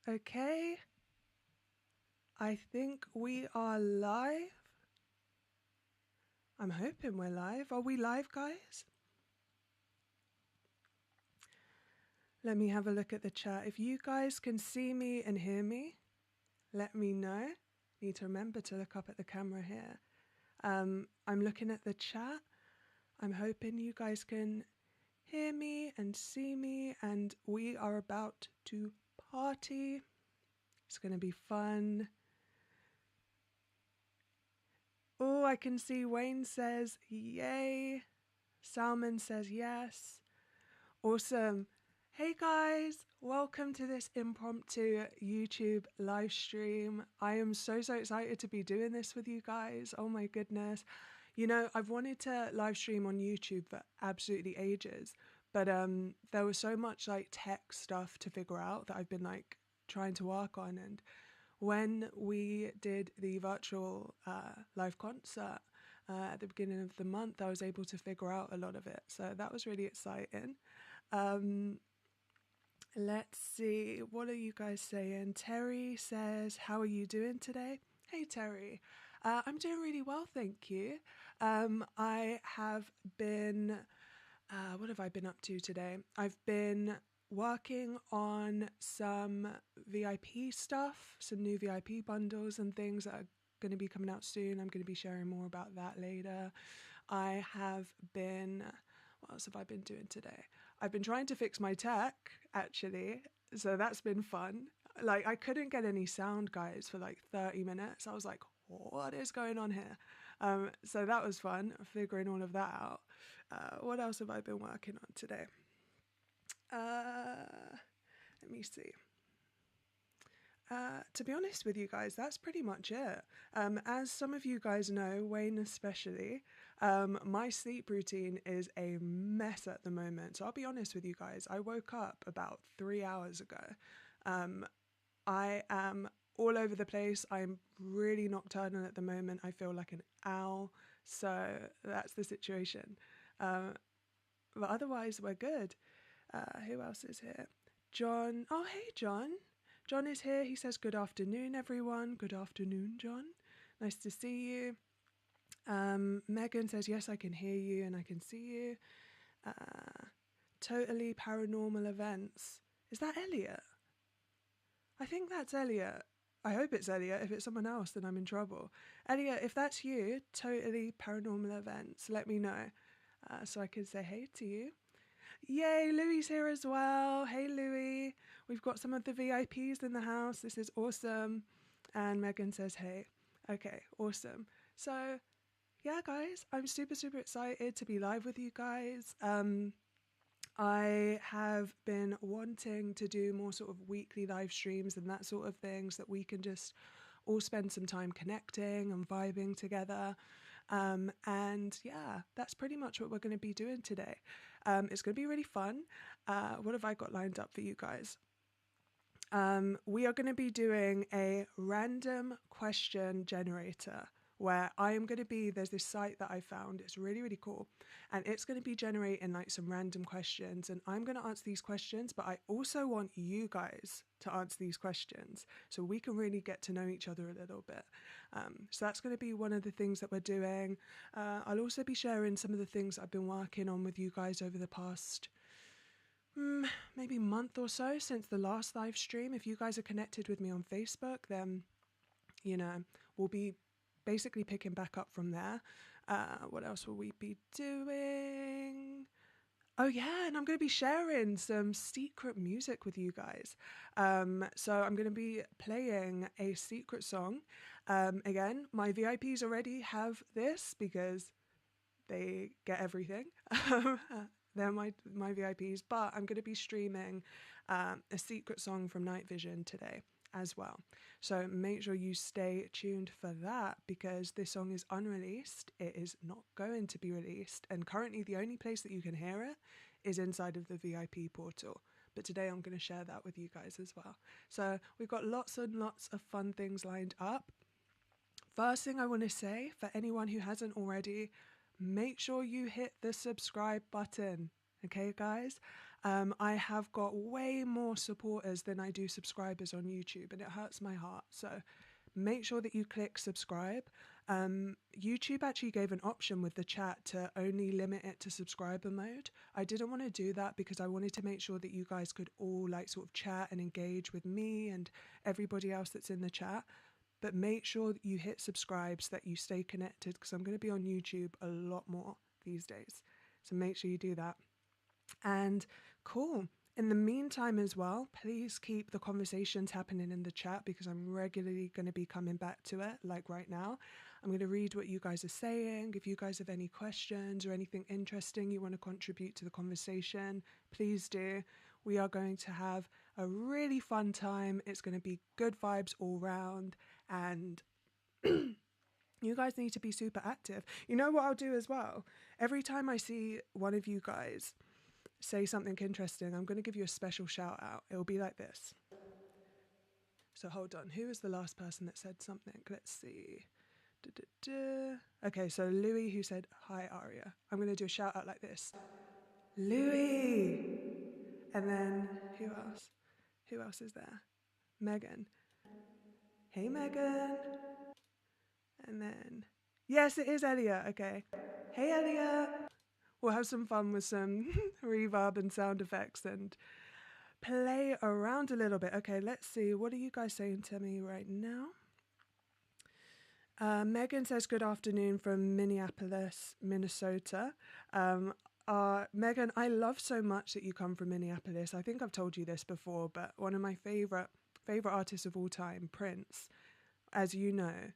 Okay, I think we are live. I'm hoping we're live. Are we live, guys? Let me have a look at the chat. If you guys can see me and hear me, let me know. Need to remember to look up at the camera here. I'm looking at the chat. I'm hoping you guys can hear me and see me, and we are about to party. It's going to be fun. Oh, I can see Wayne says yay. Salman says yes. Awesome. Hey guys, welcome to this impromptu YouTube live stream. I am so excited to be doing this with you guys. Oh my goodness. You know, I've wanted to live stream on YouTube for absolutely ages, but there was so much like tech stuff to figure out that I've been like trying to work on. And when we did the virtual live concert at the beginning of the month, I was able to figure out a lot of it. So that was really exciting. Let's see, what are you guys saying? Terry says, how are you doing today? Hey, Terry. I'm doing really well, thank you. I have been, what have I been up to today? I've been working on some VIP stuff, some new VIP bundles and things that are going to be coming out soon. I'm going to be sharing more about that later. I have been, what else have I been doing today? I've been trying to fix my tech, actually, so that's been fun. Like, I couldn't get any sound, guys, for like 30 minutes. I was like, what is going on here? So that was fun, figuring all of that out. What else have I been working on today? Let me see. To be honest with you guys, that's pretty much it. As some of you guys know, Wayne especially, my sleep routine is a mess at the moment. So I'll be honest with you guys, I woke up about 3 hours ago. I am all over the place. I'm really nocturnal at the moment. I feel like an owl. So that's the situation. But otherwise, we're good. Who else is here? John. Oh, hey, John. John is here. He says, good afternoon, everyone. Good afternoon, John. Nice to see you. Megan says, yes, I can hear you and I can see you. Totally paranormal events. Is that Elliot? I think that's Elliot. I hope it's Elliot. If it's someone else, then I'm in trouble. Elliot, if that's you, totally paranormal events, let me know so I can say hey to you. Yay, Louie's here as well. Hey, Louie. We've got some of the VIPs in the house. This is awesome. And Megan says, hey. Okay, awesome. So, yeah, guys, I'm super excited to be live with you guys. I have been wanting to do more sort of weekly live streams and that sort of thing so that we can just all spend some time connecting and vibing together. And yeah, that's pretty much what we're going to be doing today. It's going to be really fun. What have I got lined up for you guys? We are going to be doing a random question generator where I am going to be, there's this site that I found, it's really cool, and it's going to be generating like some random questions, and I'm going to answer these questions, but I also want you guys to answer these questions so we can really get to know each other a little bit. So that's going to be one of the things that we're doing. I'll also be sharing some of the things I've been working on with you guys over the past maybe month or so since the last live stream. If you guys are connected with me on Facebook, then, you know, we'll be basically picking back up from there. What else will we be doing? Oh yeah, and I'm going to be sharing some secret music with you guys. So I'm going to be playing a secret song. Again, my VIPs already have this because they get everything. They're my VIPs, but I'm going to be streaming a secret song from Night Vision today as well. So make sure you stay tuned for that because this song is unreleased. It is not going to be released. And currently the only place that you can hear it is inside of the VIP portal. But today I'm going to share that with you guys as well. So we've got lots and lots of fun things lined up. First thing I want to say, for anyone who hasn't already, make sure you hit the subscribe button. Okay, guys? I have got way more supporters than I do subscribers on YouTube, and it hurts my heart. So make sure that you click subscribe. YouTube actually gave an option with the chat to only limit it to subscriber mode. I didn't want to do that because I wanted to make sure that you guys could all like sort of chat and engage with me and everybody else that's in the chat. But make sure that you hit subscribe so that you stay connected, because I'm going to be on YouTube a lot more these days. So make sure you do that. And cool. In the meantime as well, please keep the conversations happening in the chat, because I'm regularly going to be coming back to it, like right now. I'm going to read what you guys are saying. If you guys have any questions or anything interesting you want to contribute to the conversation, please do. We are going to have a really fun time. It's going to be good vibes all round, and you guys need to be super active. You know what I'll do as well? Every time I see one of you guys say something interesting, I'm going to give you a special shout out. It will be like this. So hold on. Who was the last person that said something? Let's see. Okay, so Louis, who said, "Hi, Aria." I'm going to do a shout out like this. Louis! And then who else? Who else is there? Megan. Hey, Megan. And then, yes, it is Elliot. Okay. Hey, Elliot. We'll have some fun with some reverb and sound effects and play around a little bit. Okay, let's see. What are you guys saying to me right now? Megan says, good afternoon from Minneapolis, Minnesota. Megan, I love so much that you come from Minneapolis. I think I've told you this before, but one of my favorite artists of all time, Prince, as you know,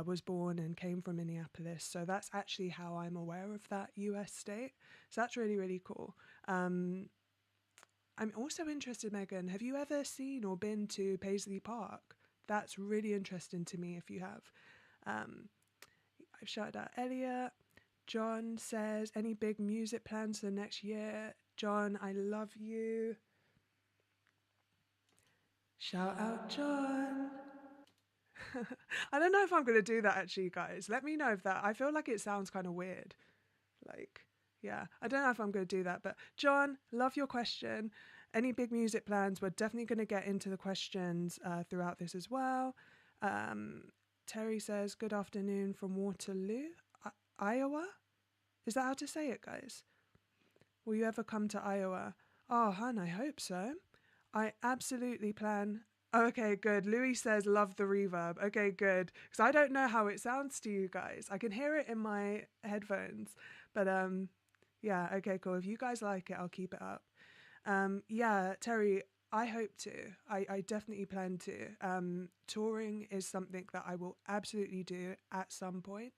was born and came from Minneapolis. So that's actually how I'm aware of that US state. So that's really, really cool. I'm also interested, Megan, have you ever seen or been to Paisley Park? That's really interesting to me if you have. I've shouted out Elliot. John says, any big music plans for the next year? John, I love you. Shout out John. I don't know if I'm going to do that actually, guys. Let me know if that, I feel like it sounds kind of weird. Like, yeah, I don't know if I'm going to do that. But John, love your question. Any big music plans? We're definitely going to get into the questions throughout this as well. Terry says, good afternoon from Waterloo, Iowa? Is that how to say it, guys? Will you ever come to Iowa? Oh, hun, I hope so. I absolutely plan. Oh, okay, good. Louis says, love the reverb. Okay, good. Because I don't know how it sounds to you guys. I can hear it in my headphones. But yeah, okay, cool. If you guys like it, I'll keep it up. Yeah, Terry, I hope to. I definitely plan to. Touring is something that I will absolutely do at some point.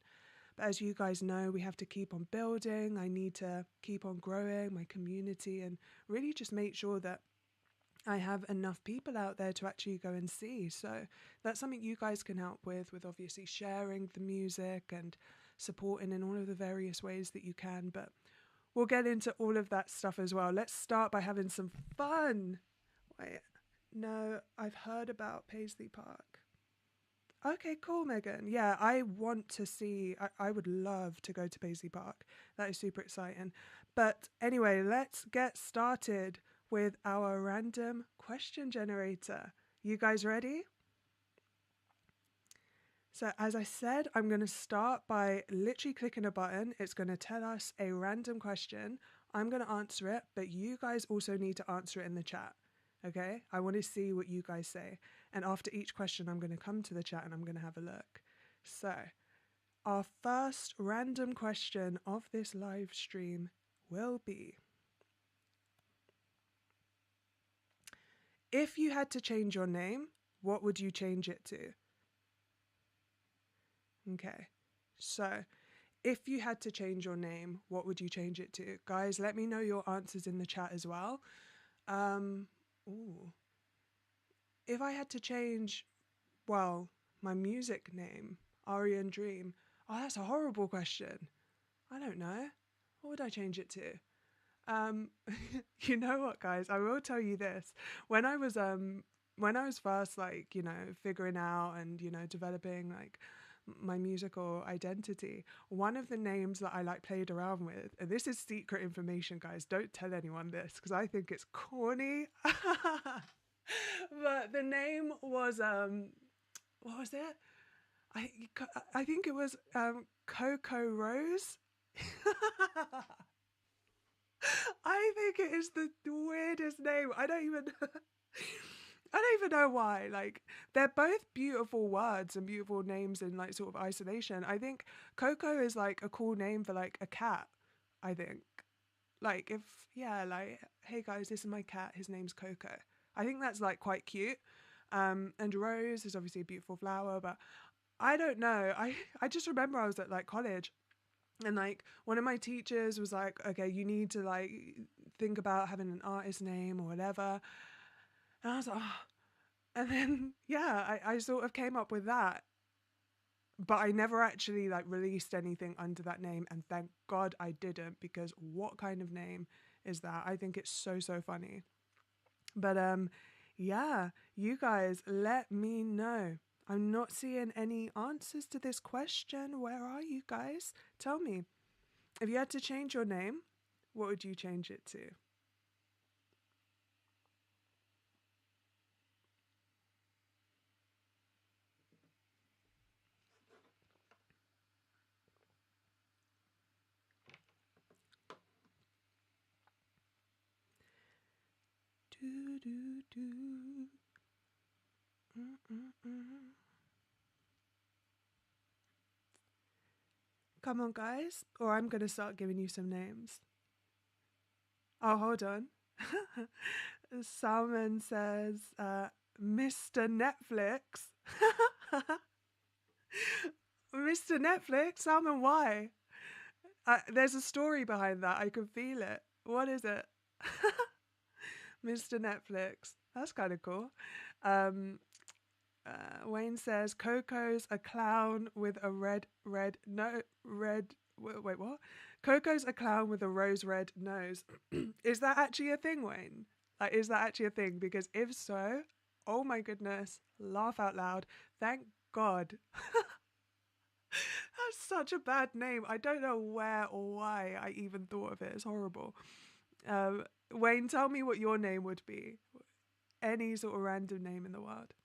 But as you guys know, we have to keep on building. I need to keep on growing my community and really just make sure that I have enough people out there to actually go and see. So that's something you guys can help with obviously sharing the music and supporting in all of the various ways that you can. But we'll get into all of that stuff as well. Let's start by having some fun. Wait, no, I've heard about Paisley Park. Okay, cool, Megan. Yeah, I want to see, I would love to go to Paisley Park. That is super exciting. But anyway, let's get started with our random question generator. You guys ready? So as I said, I'm going to start by literally clicking a button. It's going to tell us a random question. I'm going to answer it, but you guys also need to answer it in the chat. Okay, I want to see what you guys say. And after each question, I'm going to come to the chat and I'm going to have a look. So our first random question of this live stream will be, if you had to change your name, what would you change it to? Okay, so if you had to change your name, what would you change it to? Guys, let me know your answers in the chat as well. Ooh. If I had to change, well, my music name, Ariahindream. Oh, that's a horrible question. I don't know. What would I change it to? You know what, guys? I will tell you this. When I was first, like, you know, figuring out and, you know, developing like my musical identity, one of the names that I like played around with, and this is secret information, guys, don't tell anyone this because I think it's corny. But the name was what was it? I think it was Coco Rose. I think it is the weirdest name. I don't even know why. Like, they're both beautiful words and beautiful names in like sort of isolation. I think Coco is like a cool name for like a cat, I think. Like, if, yeah, like, hey guys, this is my cat, his name's Coco. I think that's like quite cute. And rose is obviously a beautiful flower, but I don't know. I just remember I was at like college, and like one of my teachers was like, okay, you need to like think about having an artist name or whatever. And I was like, oh. And then, yeah, I sort of came up with that. But I never actually like released anything under that name. And thank God I didn't, because what kind of name is that? I think it's so, so funny. But yeah, you guys let me know. I'm not seeing any answers to this question. Where are you guys? Tell me. If you had to change your name, what would you change it to? Do, do, do. Come on, guys, or I'm going to start giving you some names. Oh, hold on. Salmon says, Mr. Netflix. Mr. Netflix? Salmon, why? There's a story behind that. I can feel it. What is it? Mr. Netflix. That's kind of cool. Wayne says, Coco's a clown with a red, wait, what? Coco's a clown with a rose red nose. Is that actually a thing, Wayne? Like, is that actually a thing? Because if so, oh my goodness, laugh out loud. Thank God. That's such a bad name. I don't know where or why I even thought of it. It's horrible. Wayne, tell me what your name would be. Any sort of random name in the world.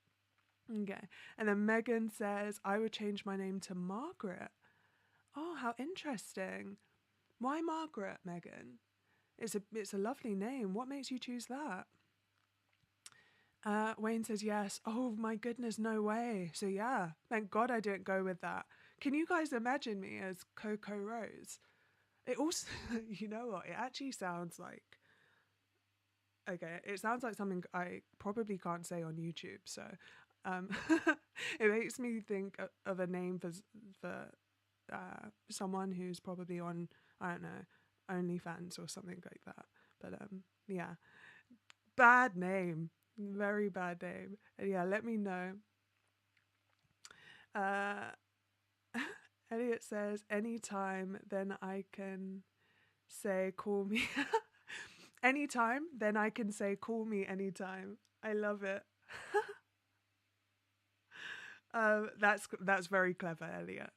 Okay. And then Megan says, I would change my name to Margaret. Oh, how interesting. Why Margaret, Megan? It's a lovely name. What makes you choose that? Wayne says yes. Oh my goodness, no way. So yeah, thank God I didn't go with that. Can you guys imagine me as Coco Rose? It also, you know what? It actually sounds like, okay, it sounds like something I probably can't say on YouTube. So it makes me think of a name for someone who's probably on, I don't know, OnlyFans or something like that. But yeah, bad name, very bad name. And yeah, let me know. Elliot says, anytime, then I can say, call me. Anytime, then I can say, call me anytime. I love it. That's very clever, Elliot.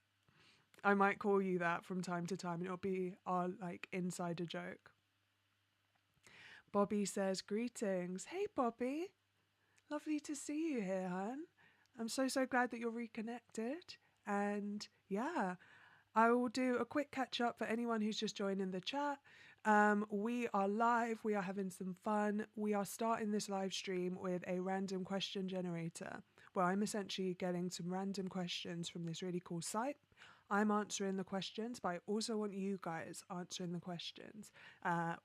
I might call you that from time to time, and it'll be our like insider joke. Bobby says, greetings. Hey, Bobby. Lovely to see you here, hon. I'm so glad that you're reconnected. And yeah, I will do a quick catch up for anyone who's just joined in the chat. We are live. We are having some fun. We are starting this live stream with a random question generator, where I'm essentially getting some random questions from this really cool site. I'm answering the questions, but I also want you guys answering the questions.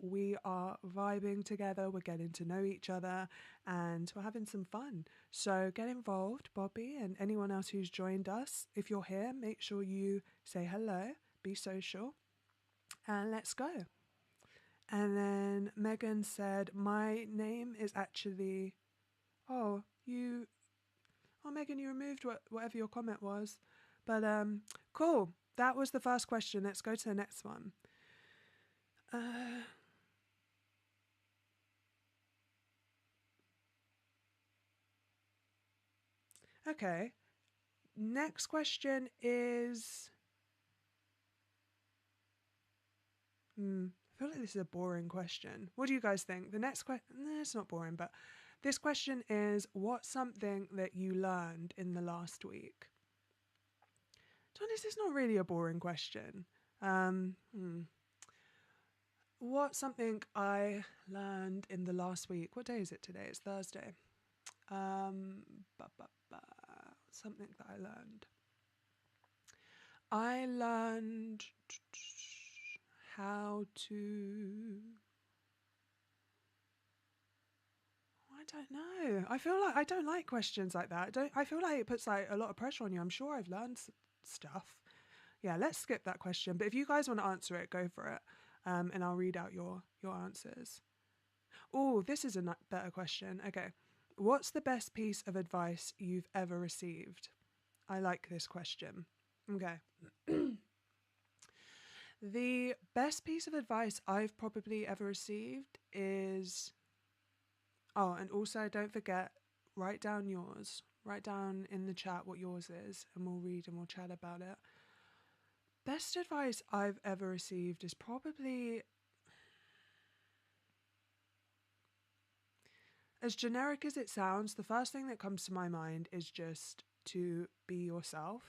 We are vibing together, we're getting to know each other, and we're having some fun. So get involved, Bobby, and anyone else who's joined us. If you're here, make sure you say hello, be social, and let's go. And then Megan said, my name is actually... Oh, Megan, you removed whatever your comment was. But cool. That was the first question. Let's go to the next one. Okay. next question is... I feel like this is a boring question. What do you guys think? The next question... it's not boring, but this question is, what's something that you learned in the last week? To be honest, it's not really a boring question. What's something I learned in the last week? What day is it today? It's Thursday. Something that I learned. I learned how to... I don't know. I feel like I don't like questions like that. I feel like it puts like a lot of pressure on you. I'm sure I've learned stuff. Yeah, let's skip that question. But if you guys want to answer it, go for it. And I'll read out your answers. Oh, this is a better question. Okay. What's the best piece of advice you've ever received? I like this question. Okay. The best piece of advice I've probably ever received is... Oh, and also don't forget, write down yours. Write down in the chat what yours is, and we'll read and we'll chat about it. Best advice I've ever received is probably... As generic as it sounds, the first thing that comes to my mind is just to be yourself.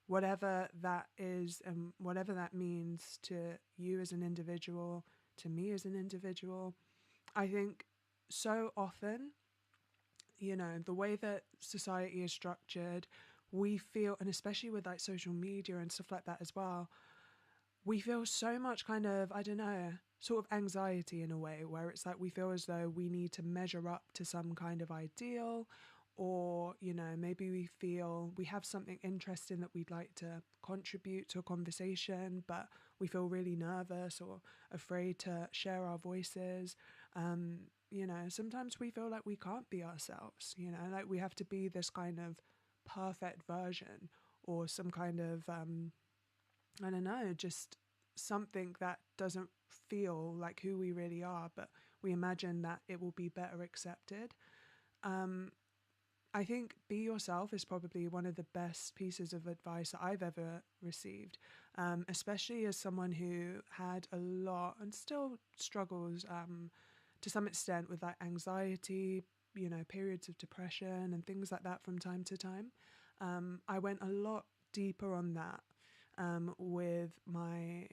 Whatever that is and whatever that means to you as an individual, to me as an individual. I think so often, you know, the way that society is structured, we feel, and especially with like social media and stuff like that as well, we feel so much kind of, I don't know, sort of anxiety in a way, where it's like we feel as though we need to measure up to some kind of ideal, or, you know, maybe we feel we have something interesting that we'd like to contribute to a conversation, but we feel really nervous or afraid to share our voices. You know, sometimes we feel like we can't be ourselves, you know, like we have to be this kind of perfect version or some kind of, I don't know, just something that doesn't feel like who we really are, but we imagine that it will be better accepted. I think be yourself is probably one of the best pieces of advice that I've ever received, especially as someone who had a lot and still struggles to some extent with like anxiety, you know, periods of depression and things like that from time to time. I went a lot deeper on that with my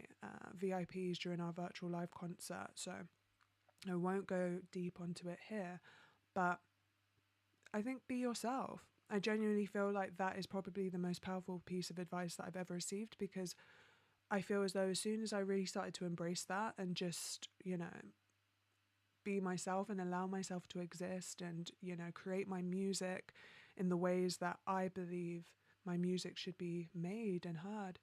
VIPs during our virtual live concert, so I won't go deep onto it here, but I think be yourself. I genuinely feel like that is probably the most powerful piece of advice that I've ever received, because I feel as though as soon as I really started to embrace that and just, you know, be myself and allow myself to exist and, you know, create my music in the ways that I believe my music should be made and heard,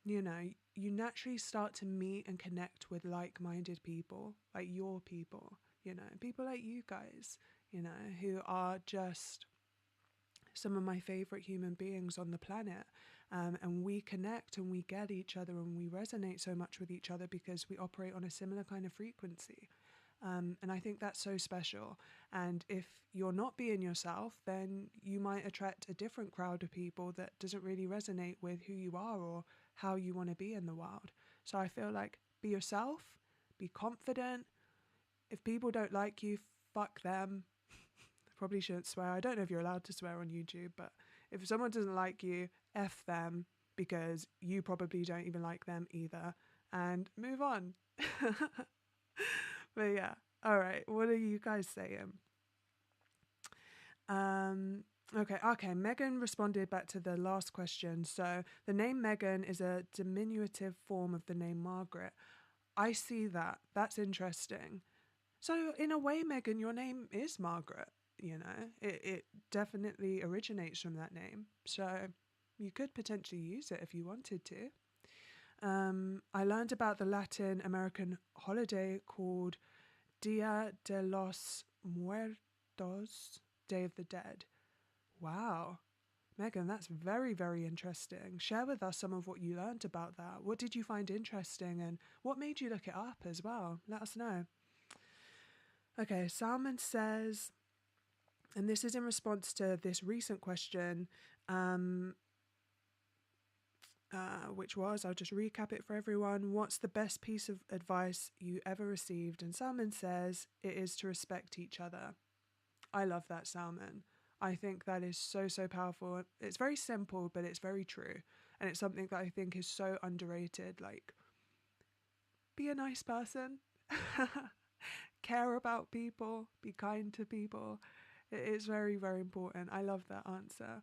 you know, you naturally start to meet and connect with like-minded people, like your people, you know, people like you guys, you know, who are just some of my favorite human beings on the planet. And we connect and we get each other and we resonate so much with each other because we operate on a similar kind of frequency. And I think that's so special. And if you're not being yourself, then you might attract a different crowd of people that doesn't really resonate with who you are or how you want to be in the world. So I feel like be yourself, be confident. If people don't like you, fuck them. I probably shouldn't swear. I don't know if you're allowed to swear on YouTube, but if someone doesn't like you, F them, because you probably don't even like them either, and move on. But yeah, all right, what are you guys saying? Okay, Megan responded back to the last question. So the name Megan is a diminutive form of the name Margaret. I see that. That's interesting. So in a way, Megan, your name is Margaret, you know. It definitely originates from that name. So you could potentially use it if you wanted to. I learned about the Latin American holiday called Dia de los Muertos, Day of the Dead. Wow. Megan, that's very, very interesting. Share with us some of what you learned about that. What did you find interesting and what made you look it up as well? Let us know. Okay, Salman says, And this is in response to this recent question, which was, I'll just recap it for everyone. What's the best piece of advice you ever received? And Salman says it is to respect each other. I love that, Salman. I think that is so, so powerful. It's very simple, but it's very true. And it's something that I think is so underrated. Like, be a nice person. Care about people. Be kind to people. It is very, very important. I love that answer.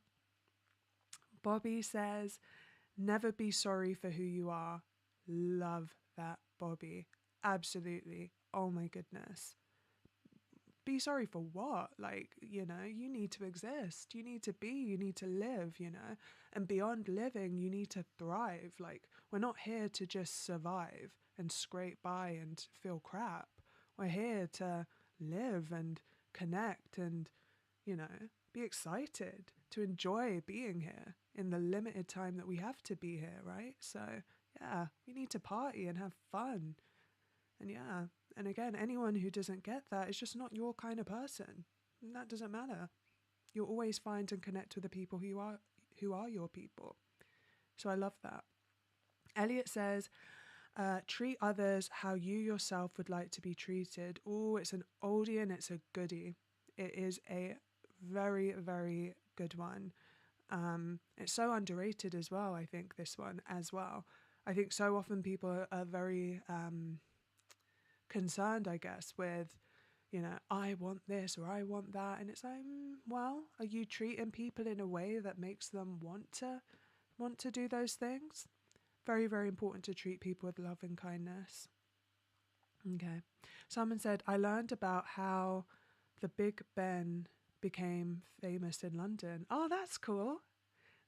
Bobby says, never be sorry for who you are. Love that, Bobby. Absolutely. Oh my goodness. Be sorry for what? Like, you know, you need to exist. You need to be, you need to live, you know. And beyond living, you need to thrive. Like, we're not here to just survive and scrape by and feel crap. We're here to live and connect and, you know, be excited, to enjoy being here in the limited time that we have to be here, right? So, yeah, we need to party and have fun. And yeah, and again, anyone who doesn't get that is just not your kind of person. And that doesn't matter. You'll always find and connect with the people who are your people. So I love that. Elliot says, treat others how you yourself would like to be treated. Oh, it's an oldie and it's a goodie. It is a very, very good one. It's so underrated as well, I think, this one as well. I think so often people are very concerned, I guess, with, you know, I want this or I want that. And it's like, well, are you treating people in a way that makes them want to do those things? Very, very important to treat people with love and kindness. Okay. Someone said, I learned about how the Big Ben became famous in London. Oh, that's cool.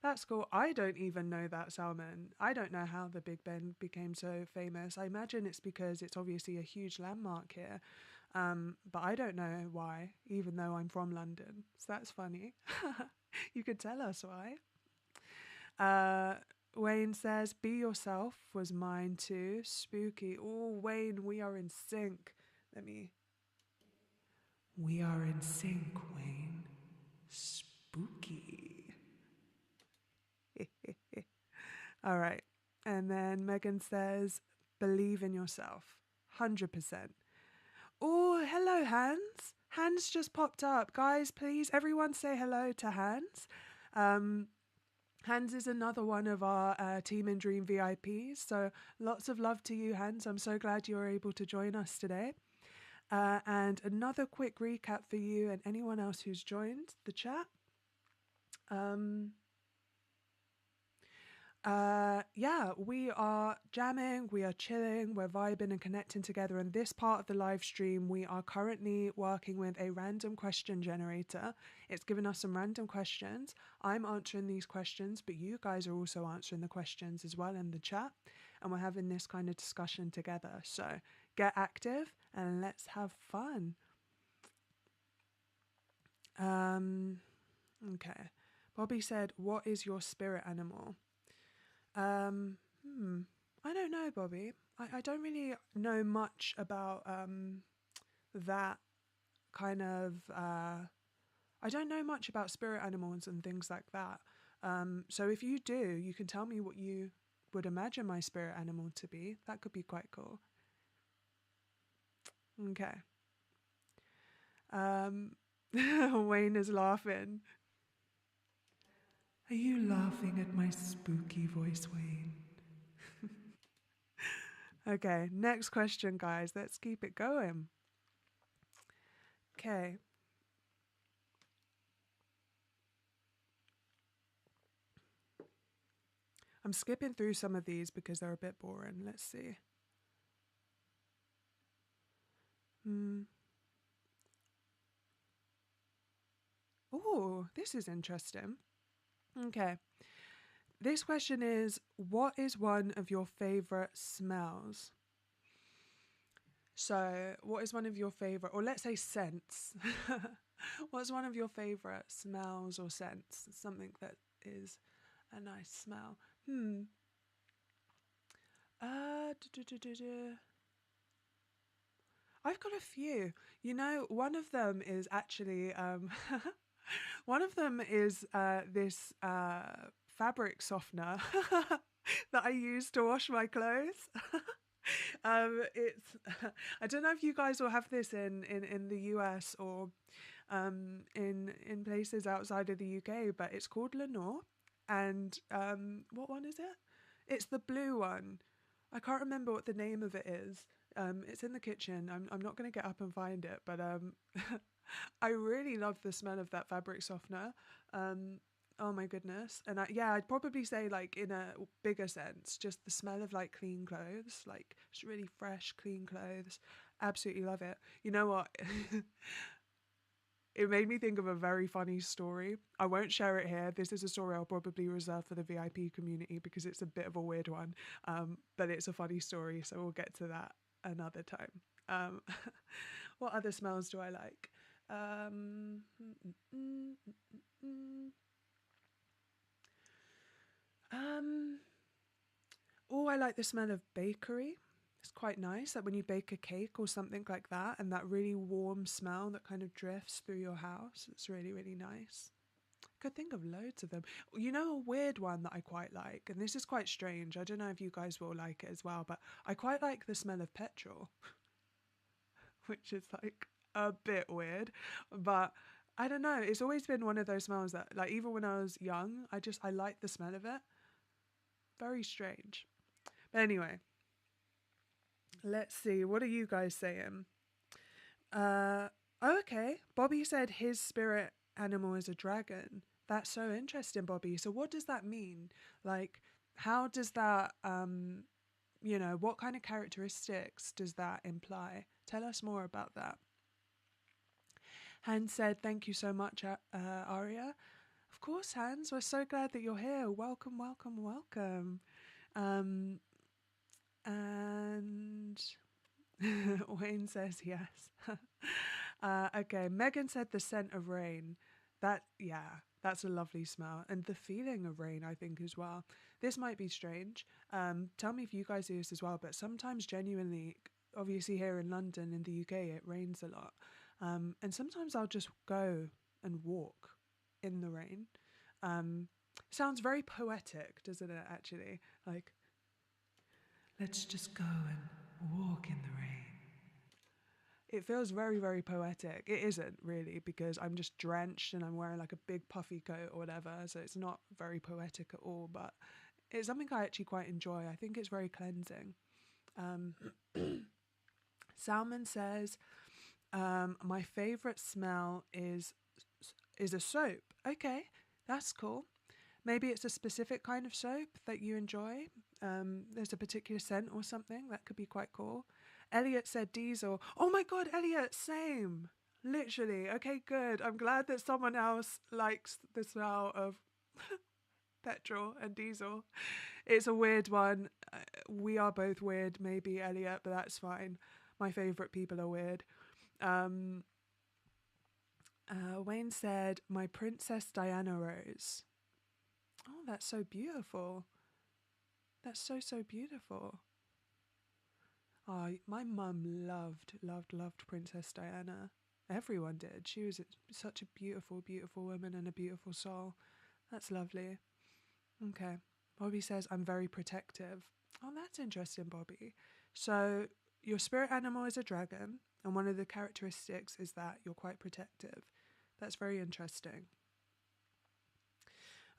That's cool. I don't even know that, Salman. I don't know how the Big Ben became so famous. I imagine it's because it's obviously a huge landmark here. But I don't know why, even though I'm from London. So that's funny. You could tell us why. Wayne says, be yourself was mine too. Spooky. Oh, Wayne, we are in sync. We are in sync, Wayne. Spooky. All right. And then Megan says, believe in yourself. 100%. Oh, hello, Hans. Hans just popped up. Guys, please, everyone say hello to Hans. Hans is another one of our Team in Dream VIPs. So lots of love to you, Hans. I'm so glad you were able to join us today. And another quick recap for you and anyone else who's joined the chat. Yeah, we are jamming, we are chilling, we're vibing and connecting together. In this part of the live stream, we are currently working with a random question generator. It's given us some random questions. I'm answering these questions, but you guys are also answering the questions as well in the chat. And we're having this kind of discussion together. So get active and let's have fun. Okay. Bobby said, what is your spirit animal? I don't know, Bobby. I don't really know much about that kind of. I don't know much about spirit animals and things like that. So if you do, you can tell me what you would imagine my spirit animal to be. That could be quite cool. Okay. Wayne is laughing. Are you laughing at my spooky voice, Wayne? Okay, next question, guys. Let's keep it going. Okay. I'm skipping through some of these because they're a bit boring. Let's see. Oh, this is interesting. Okay. This question is, what is one of your favorite smells? So, what is one of your favorite, or let's say scents? What's one of your favorite smells or scents? Something that is a nice smell. I've got a few. You know, one of them is actually one of them is this fabric softener that I use to wash my clothes. It's I don't know if you guys will have this in the US or in places outside of the UK, but it's called Lenore. And what one is it? It's the blue one. I can't remember what the name of it is. It's in the kitchen. I'm not going to get up and find it, but I really love the smell of that fabric softener. Oh my goodness. And yeah, I'd probably say like in a bigger sense, just the smell of like clean clothes, like just really fresh, clean clothes. Absolutely love it. You know what? It made me think of a very funny story. I won't share it here. This is a story I'll probably reserve for the VIP community because it's a bit of a weird one. But it's a funny story, so we'll get to that another time. What other smells do I like? Um, mm, mm, mm, mm, mm. Um, oh, I like the smell of bakery. It's quite nice, like when you bake a cake or something like that, and that really warm smell that kind of drifts through your house. It's really, really nice. I could think of loads of them. You know, a weird one that I quite like, and this is quite strange. I don't know if you guys will like it as well, but I quite like the smell of petrol, which is like a bit weird, but I don't know. It's always been one of those smells that, like, even when I was young, I like the smell of it. Very strange. But anyway, let's see. What are you guys saying? Uh, oh, okay. Bobby said his spirit animal is a dragon. That's so interesting, Bobby. So what does that mean? Like, how does that, what kind of characteristics does that imply? Tell us more about that. Hans said, thank you so much, Aria. Of course, Hans. We're so glad that you're here. Welcome, welcome, welcome. And Wayne says yes. Okay, Megan said the scent of rain. That's a lovely smell. And the feeling of rain, I think, as well. This might be strange. Tell me if you guys do this as well, but sometimes genuinely, obviously here in London, in the UK, it rains a lot. And sometimes I'll just go and walk in the rain. Sounds very poetic, doesn't it, actually? Like, let's just go and walk in the rain. It feels very, very poetic. It isn't really, because I'm just drenched and I'm wearing like a big puffy coat or whatever, so it's not very poetic at all, but it's something I actually quite enjoy. I think it's very cleansing. Salmon says, my favourite smell is a soap. Okay, that's cool. Maybe it's a specific kind of soap that you enjoy. There's a particular scent or something that could be quite cool. Elliot said diesel. Oh my god, Elliot, same. Literally. Okay, good. I'm glad that someone else likes the smell of petrol and diesel. It's a weird one. We are both weird, maybe, Elliot, but that's fine. My favourite people are weird. Wayne said, my Princess Diana rose. Oh, that's so beautiful. That's so, so beautiful. Oh, my mum loved Princess Diana. Everyone did. She was such a beautiful, beautiful woman and a beautiful soul. That's lovely. Okay. Bobby says, I'm very protective. Oh, that's interesting, Bobby. So your spirit animal is a dragon, and one of the characteristics is that you're quite protective. That's very interesting.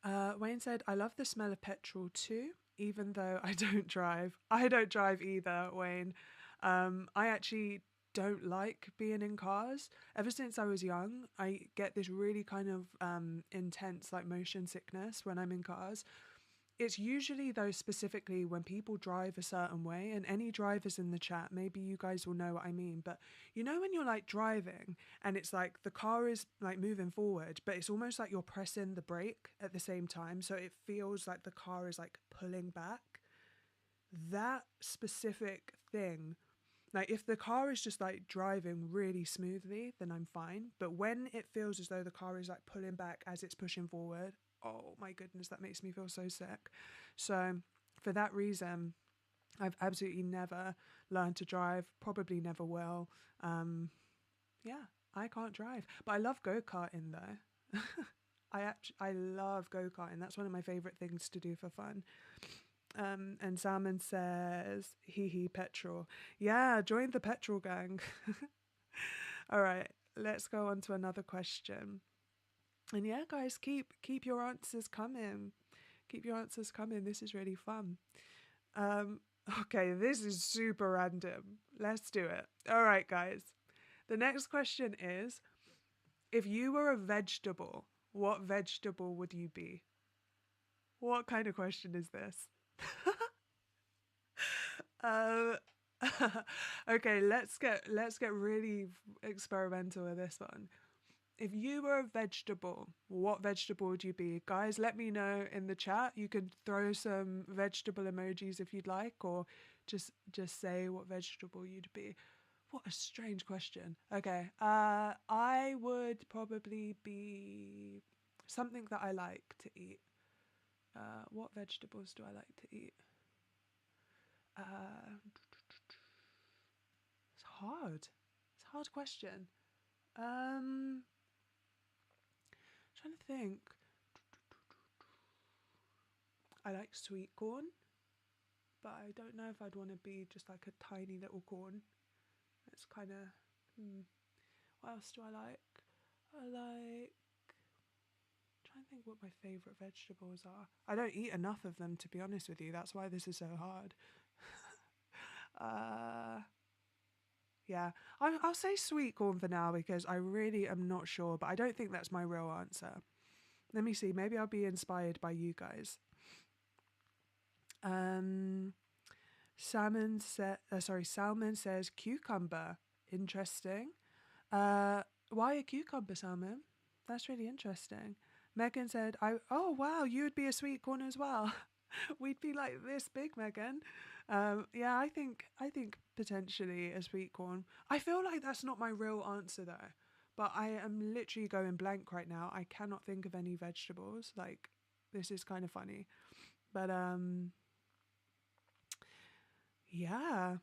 Wayne said, I love the smell of petrol too, even though I don't drive. I don't drive either, Wayne. I actually don't like being in cars. Ever since I was young, I get this really kind of intense like motion sickness when I'm in cars. It's usually, though, specifically when people drive a certain way, and any drivers in the chat, maybe you guys will know what I mean, but you know when you're like driving and it's like the car is like moving forward, but it's almost like you're pressing the brake at the same time, so it feels like the car is like pulling back. That specific thing, like if the car is just like driving really smoothly, then I'm fine, but when it feels as though the car is like pulling back as it's pushing forward, oh my goodness, that makes me feel so sick. So for that reason, I've absolutely never learned to drive, probably never will. Yeah, I can't drive, but I love go-karting though. I love go-karting. That's one of my favorite things to do for fun. And Salmon says, hee hee, petrol. Yeah, join the petrol gang. All right, let's go on to another question. And yeah, guys, keep your answers coming. Keep your answers coming. This is really fun. Okay, this is super random. Let's do it. All right, guys. The next question is, if you were a vegetable, what vegetable would you be? What kind of question is this? um, okay, let's get really experimental with this one. If you were a vegetable, what vegetable would you be? Guys, let me know in the chat. You can throw some vegetable emojis if you'd like, or just say what vegetable you'd be. What a strange question. Okay, I would probably be something that I like to eat. What vegetables do I like to eat? It's hard. It's a hard question. Trying to think. I like sweet corn, but I don't know if I'd want to be just like a tiny little corn. It's kind of. What else do I like? I like. Trying to think what my favourite vegetables are. I don't eat enough of them, to be honest with you. That's why this is so hard. Yeah, I'll say sweet corn for now because I really am not sure, but I don't think that's my real answer. Let me see. Maybe I'll be inspired by you guys. Salmon says cucumber. Interesting. Why a cucumber, Salmon? That's really interesting. Megan said, oh wow, you would be a sweet corn as well. We'd be like this big, Megan. Yeah, I think potentially a sweet corn. I feel like that's not my real answer though. But I am literally going blank right now. I cannot think of any vegetables. Like, this is kind of funny. But yeah.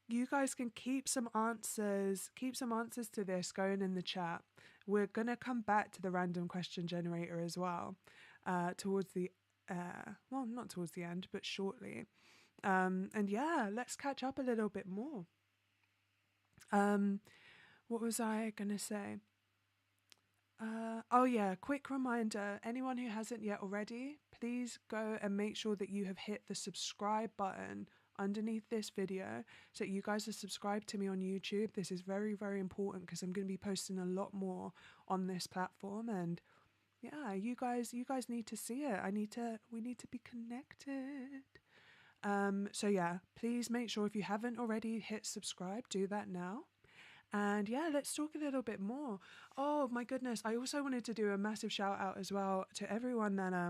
You guys can keep some answers to this going in the chat. We're going to come back to the random question generator as well, towards the, well, not towards the end, but shortly. And yeah, let's catch up a little bit more. What was I going to say? Oh yeah, quick reminder, anyone who hasn't yet already, please go and make sure that you have hit the subscribe button underneath this video so that you guys are subscribed to me on YouTube. This is very, very important because I'm going to be posting a lot more on this platform, and yeah, you guys need to see it. We need to be connected. So yeah, please make sure if you haven't already hit subscribe, do that now. And yeah, let's talk a little bit more. Oh my goodness, I also wanted to do a massive shout out as well to everyone that I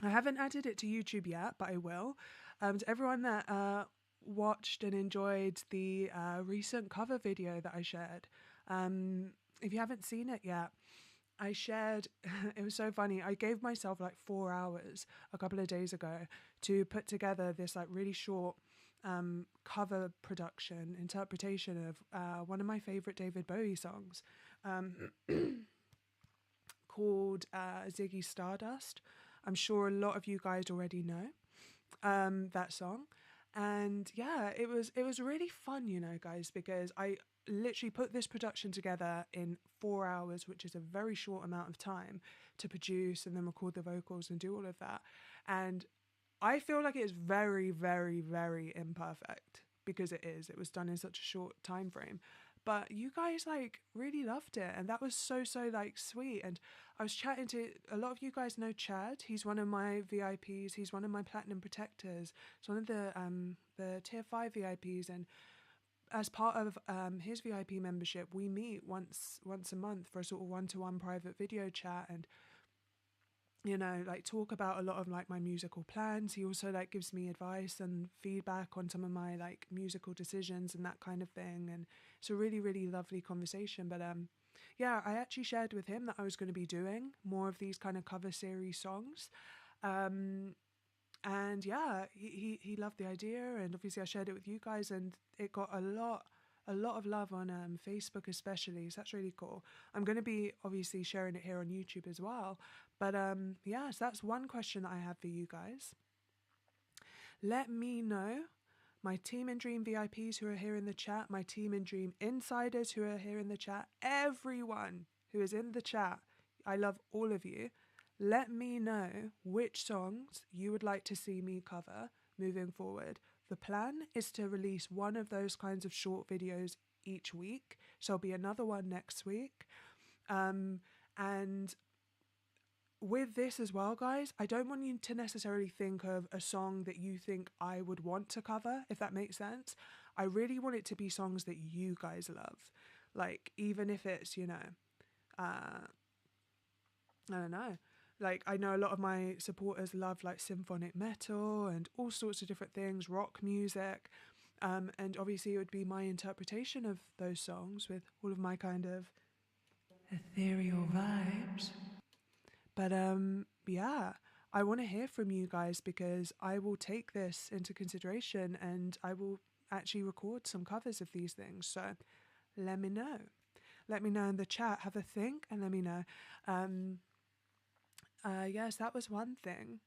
haven't added it to YouTube yet, but I will. To everyone that watched and enjoyed the recent cover video that I shared. If you haven't seen it yet, I shared, it was so funny. I gave myself like 4 hours a couple of days ago to put together this like really short cover production interpretation of one of my favorite David Bowie songs called Ziggy Stardust. I'm sure a lot of you guys already know that song, and yeah, it was really fun, you know, guys, because I literally put this production together in 4 hours, which is a very short amount of time to produce and then record the vocals and do all of that. And I feel like it's very, very, very imperfect because it was done in such a short time frame. But you guys like really loved it, and that was so like sweet. And I was chatting to a lot of you guys know Chad. He's one of my VIPs. He's one of my platinum protectors. He's one of the tier 5 VIPs, and as part of his VIP membership, we meet once a month for a sort of one-to-one private video chat, and you know, like talk about a lot of like my musical plans. He also like gives me advice and feedback on some of my like musical decisions and that kind of thing, and it's a really, really lovely conversation. But yeah, I actually shared with him that I was going to be doing more of these kind of cover series songs. And yeah, he loved the idea, and obviously I shared it with you guys, and it got a lot of love on Facebook especially, so that's really cool. I'm going to be obviously sharing it here on YouTube as well. But yeah, so that's one question that I have for you guys. Let me know, my Team in Dream VIPs who are here in the chat, my Team in Dream insiders who are here in the chat, everyone who is in the chat, I love all of you. Let me know which songs you would like to see me cover moving forward. The plan is to release one of those kinds of short videos each week. So there'll be another one next week. And with this as well, guys, I don't want you to necessarily think of a song that you think I would want to cover, if that makes sense. I really want it to be songs that you guys love. Like, even if it's, I don't know. Like, I know a lot of my supporters love like symphonic metal and all sorts of different things, rock music. And obviously it would be my interpretation of those songs with all of my kind of ethereal vibes. But yeah, I want to hear from you guys, because I will take this into consideration and I will actually record some covers of these things. So let me know. Let me know in the chat. Have a think and let me know. Yes, that was one thing.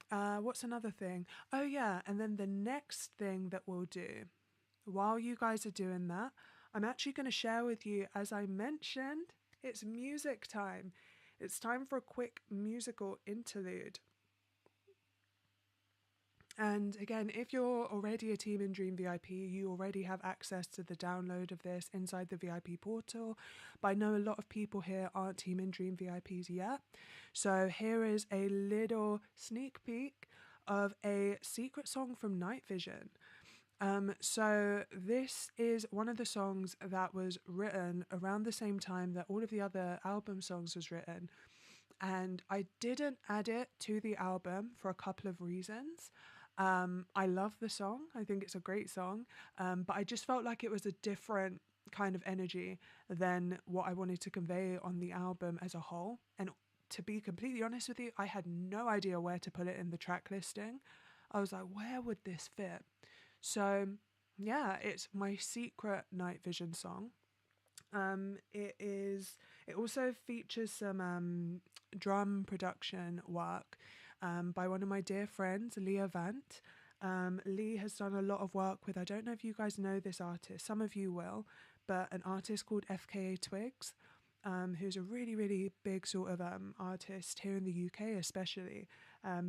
What's another thing? Oh yeah, and then the next thing that we'll do, while you guys are doing that, I'm actually going to share with you, as I mentioned, it's music time. It's time for a quick musical interlude. And again, if you're already a Team in Dream VIP, you already have access to the download of this inside the VIP portal. But I know a lot of people here aren't Team in Dream VIPs yet. So here is a little sneak peek of a secret song from Night Vision. So this is one of the songs that was written around the same time that all of the other album songs was written. And I didn't add it to the album for a couple of reasons. I love the song. I think it's a great song. But I just felt like it was a different kind of energy than what I wanted to convey on the album as a whole. And to be completely honest with you, I had no idea where to put it in the track listing. I was like, where would this fit? So yeah, it's my secret Night Vision song. It also features some drum production work by one of my dear friends, Leah Vant. Lee has done a lot of work with, I don't know if you guys know this artist, some of you will, but an artist called FKA Twigs, who's a really, really big sort of artist here in the UK especially.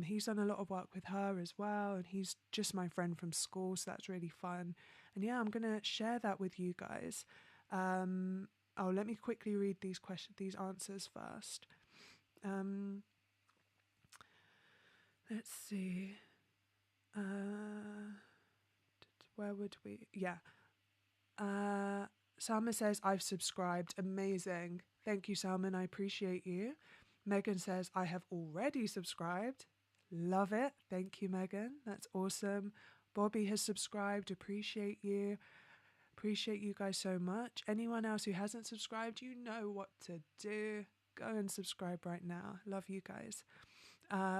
He's done a lot of work with her as well, and he's just my friend from school, so that's really fun. And yeah, I'm going to share that with you guys. Let me quickly read these answers first. Let's see. Where would we? Yeah. Salma says, I've subscribed. Amazing. Thank you, Salman. I appreciate you. Megan says, I have already subscribed. Love it. Thank you, Megan. That's awesome. Bobby has subscribed. Appreciate you. Appreciate you guys so much. Anyone else who hasn't subscribed, you know what to do. Go and subscribe right now. Love you guys.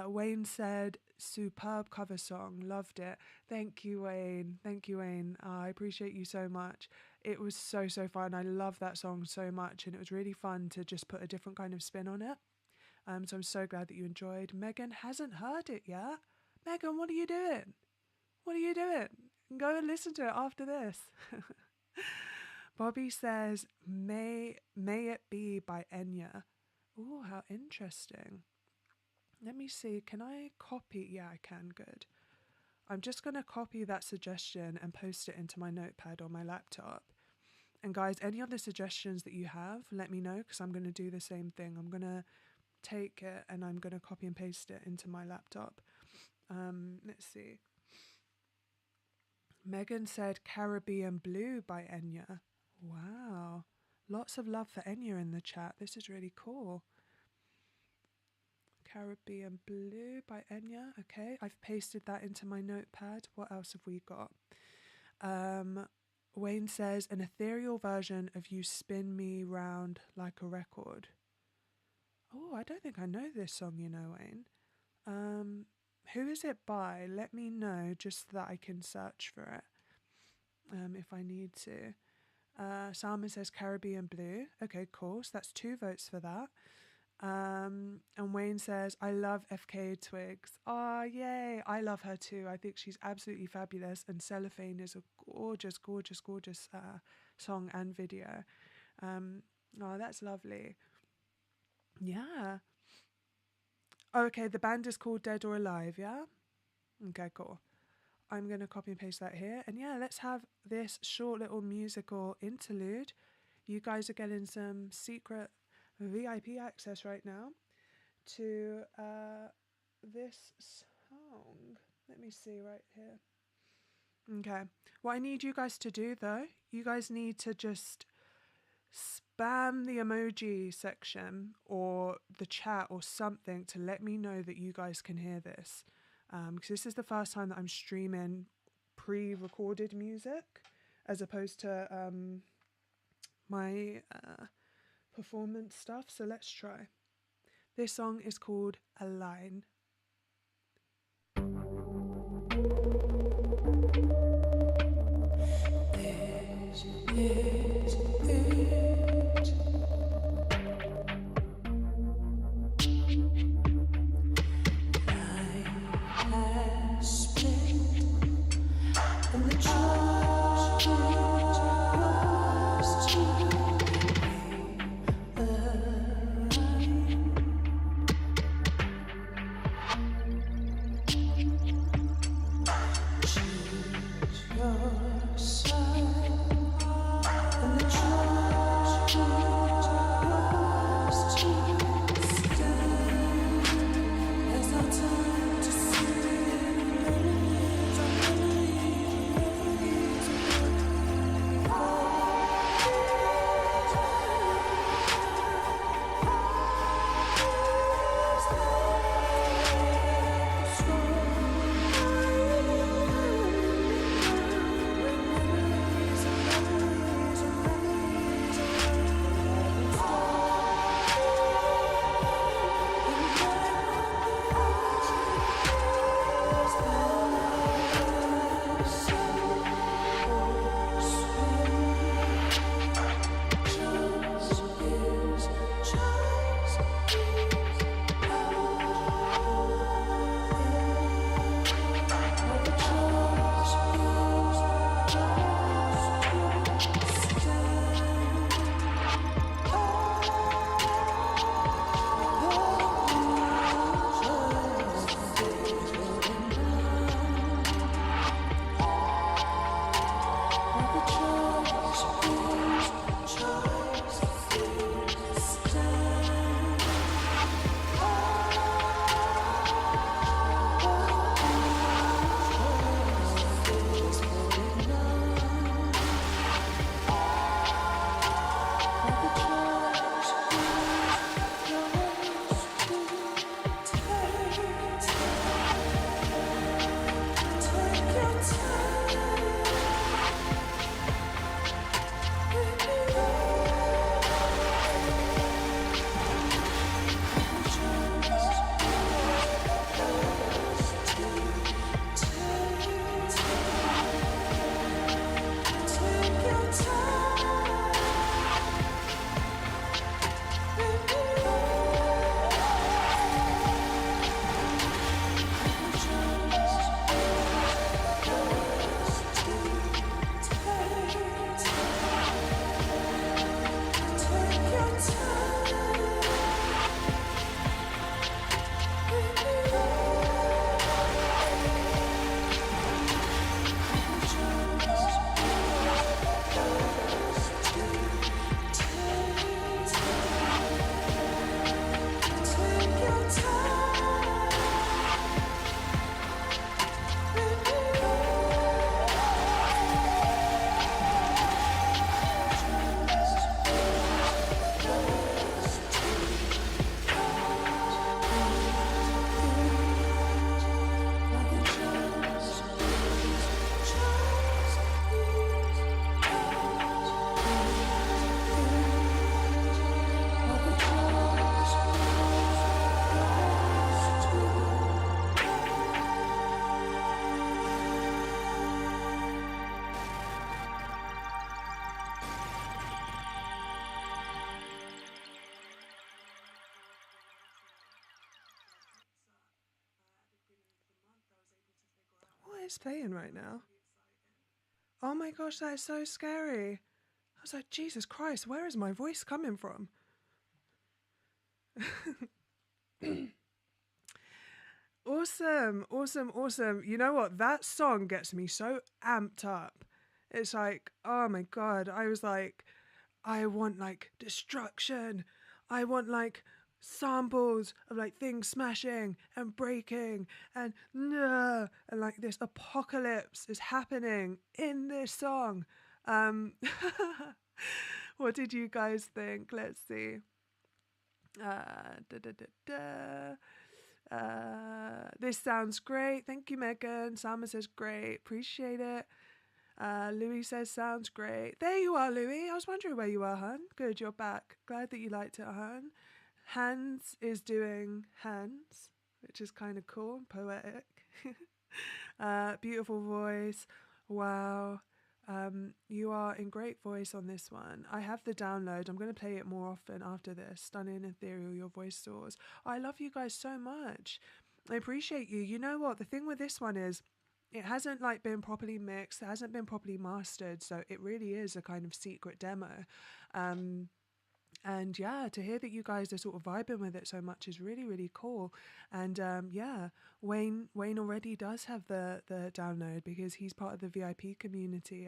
Wayne said, superb cover song. Loved it. Thank you, Wayne. Thank you, Wayne. I appreciate you so much. It was so, so fun. I love that song so much, and it was really fun to just put a different kind of spin on it. So I'm so glad that you enjoyed. Megan hasn't heard it yet. Megan, what are you doing? What are you doing? Go and listen to it after this. Bobby says, May It Be by Enya. Oh, how interesting. Let me see. Can I copy? Yeah, I can. Good. I'm just going to copy that suggestion and post it into my notepad on my laptop. And guys, any other suggestions that you have, let me know, because I'm going to do the same thing. I'm going to take it and I'm going to copy and paste it into my laptop. Let's see. Megan said Caribbean Blue by Enya. Wow. Lots of love for Enya in the chat. This is really cool. Caribbean Blue by Enya. Okay, I've pasted that into my notepad. What else have we got? Wayne says, an ethereal version of You Spin Me Round Like a Record. Oh, I don't think I know this song, Wayne. Who is it by? Let me know just so that I can search for it if I need to. Salma says Caribbean Blue. Okay, cool. So that's 2 votes for that. And Wayne says, I love FKA Twigs. Oh, yay. I love her too. I think she's absolutely fabulous. And Cellophane is a gorgeous, gorgeous, gorgeous song and video. Oh, that's lovely. Yeah. Okay, the band is called Dead or Alive, yeah? Okay, cool. I'm going to copy and paste that here. And yeah, let's have this short little musical interlude. You guys are getting some secret VIP access right now to this song. Let me see right here. Okay. What I need you guys to do, though, you guys need to just spam the emoji section or the chat or something to let me know that you guys can hear this. Because this is the first time that I'm streaming pre-recorded music as opposed to my performance stuff. So let's try. This song is called A Line. This is it. Life has split and the choice was to be alive. Choose your side. is playing right now? Oh my gosh, that is so scary. I was like, Jesus Christ, where is my voice coming from? Awesome, awesome, awesome. You know what? That song gets me so amped up. It's like, oh my God. I was like, I want like destruction. I want like samples of like things smashing and breaking and and like this apocalypse is happening in this song. Um what did you guys think? Let's see. Da, da, da, da. This sounds great. Thank you, Megan. Sama says great. Appreciate it. Louis says sounds great. There you are, Louis. I was wondering where you were, hun. Good, you're back. Glad that you liked it, hun. Hans is doing hands, which is kind of cool and poetic. Beautiful voice. Wow. You are in great voice on this one. I have the download. I'm going to play it more often after this. Stunning, ethereal, your voice soars. I love you guys so much. I appreciate you. You know what? The thing with this one is it hasn't like been properly mixed. It hasn't been properly mastered. So it really is a kind of secret demo. And yeah, to hear that you guys are sort of vibing with it so much is really, really cool. And yeah, Wayne already does have the download because he's part of the VIP community.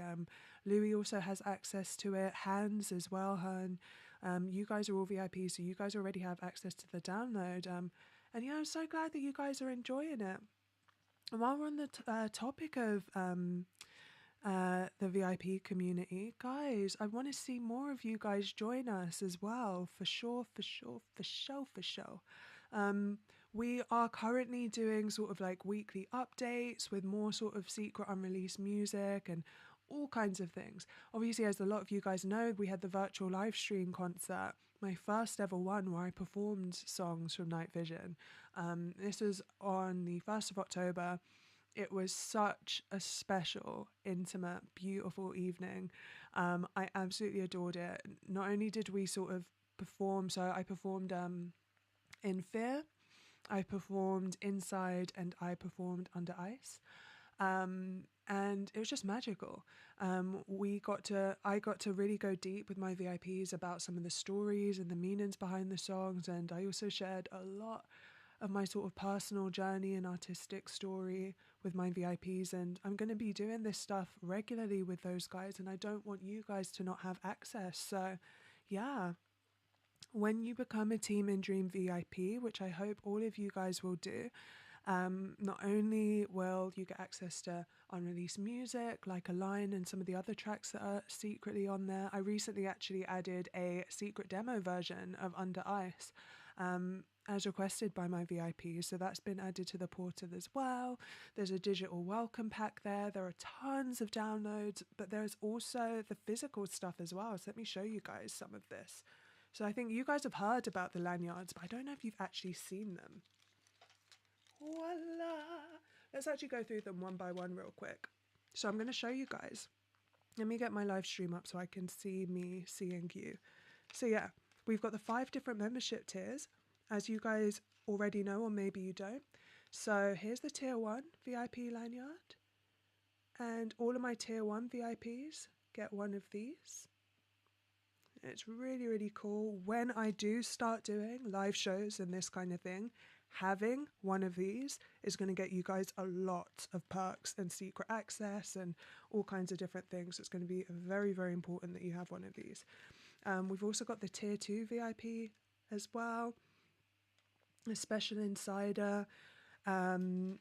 Louis also has access to it. Hans as well, hun. You guys are all VIP, so you guys already have access to the download. And yeah, I'm so glad that you guys are enjoying it. And while we're on the topic of the VIP community, guys, I want to see more of you guys join us as well, for sure. We are currently doing sort of like weekly updates with more sort of secret unreleased music and all kinds of things. Obviously, as a lot of you guys know, we had the virtual live stream concert, my first ever one, where I performed songs from Night Vision. This was on the 1st of October. It was such a special, intimate, beautiful evening. I absolutely adored it. Not only did we sort of perform, so I performed in Fear, I performed Inside, and I performed Under Ice. And it was just magical. I got to really go deep with my VIPs about some of the stories and the meanings behind the songs, and I also shared a lot of my sort of personal journey and artistic story with my VIPs, and I'm going to be doing this stuff regularly with those guys, and I don't want you guys to not have access. So yeah, when you become a Team in Dream VIP, which I hope all of you guys will do, not only will you get access to unreleased music like Align and some of the other tracks that are secretly on there. I recently actually added a secret demo version of Under Ice, as requested by my VIPs, so that's been added to the portal as well. There's a digital welcome pack there. There are tons of downloads, but there's also the physical stuff as well. So let me show you guys some of this. So I think you guys have heard about the lanyards, but I don't know if you've actually seen them. Voila! Let's actually go through them one by one real quick. So I'm going to show you guys. Let me get my live stream up so I can see me seeing you. So yeah, we've got the 5 different membership tiers, as you guys already know, or maybe you don't. So here's the tier 1 VIP lanyard, and all of my tier 1 VIPs get one of these. It's really, really cool. When I do start doing live shows and this kind of thing, having one of these is going to get you guys a lot of perks and secret access and all kinds of different things. It's going to be very, very important that you have one of these. We've also got the tier 2 VIP as well, a special insider, and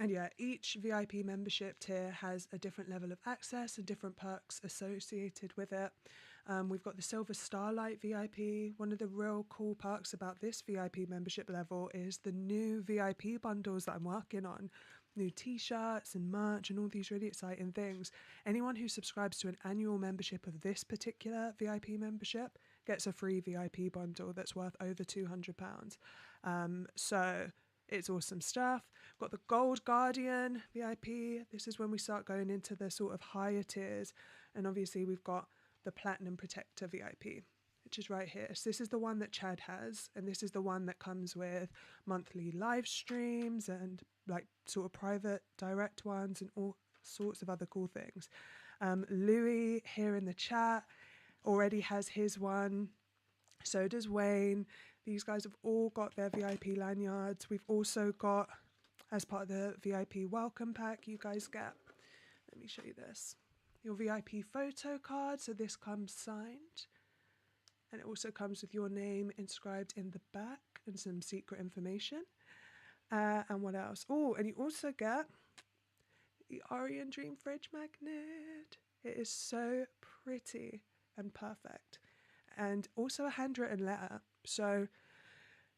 yeah, each VIP membership tier has a different level of access and different perks associated with it. We've got the Silver Starlight VIP. One of the real cool perks about this VIP membership level is the new VIP bundles that I'm working on. New t-shirts and merch and all these really exciting things. Anyone who subscribes to an annual membership of this particular VIP membership gets a free VIP bundle that's worth over £200. So it's awesome stuff. Got the Gold Guardian VIP. This is when we start going into the sort of higher tiers. And obviously we've got the Platinum Protector VIP, which is right here. So this is the one that Chad has, and this is the one that comes with monthly live streams and like sort of private direct ones and all sorts of other cool things. Louis here in the chat already has his one. So does Wayne. These guys have all got their VIP lanyards. We've also got, as part of the VIP welcome pack, you guys get, let me show you this, your VIP photo card. So this comes signed, and it also comes with your name inscribed in the back and some secret information. And what else? Oh, and you also get the Ariahindream fridge magnet. It is so pretty and perfect. And also a handwritten letter. So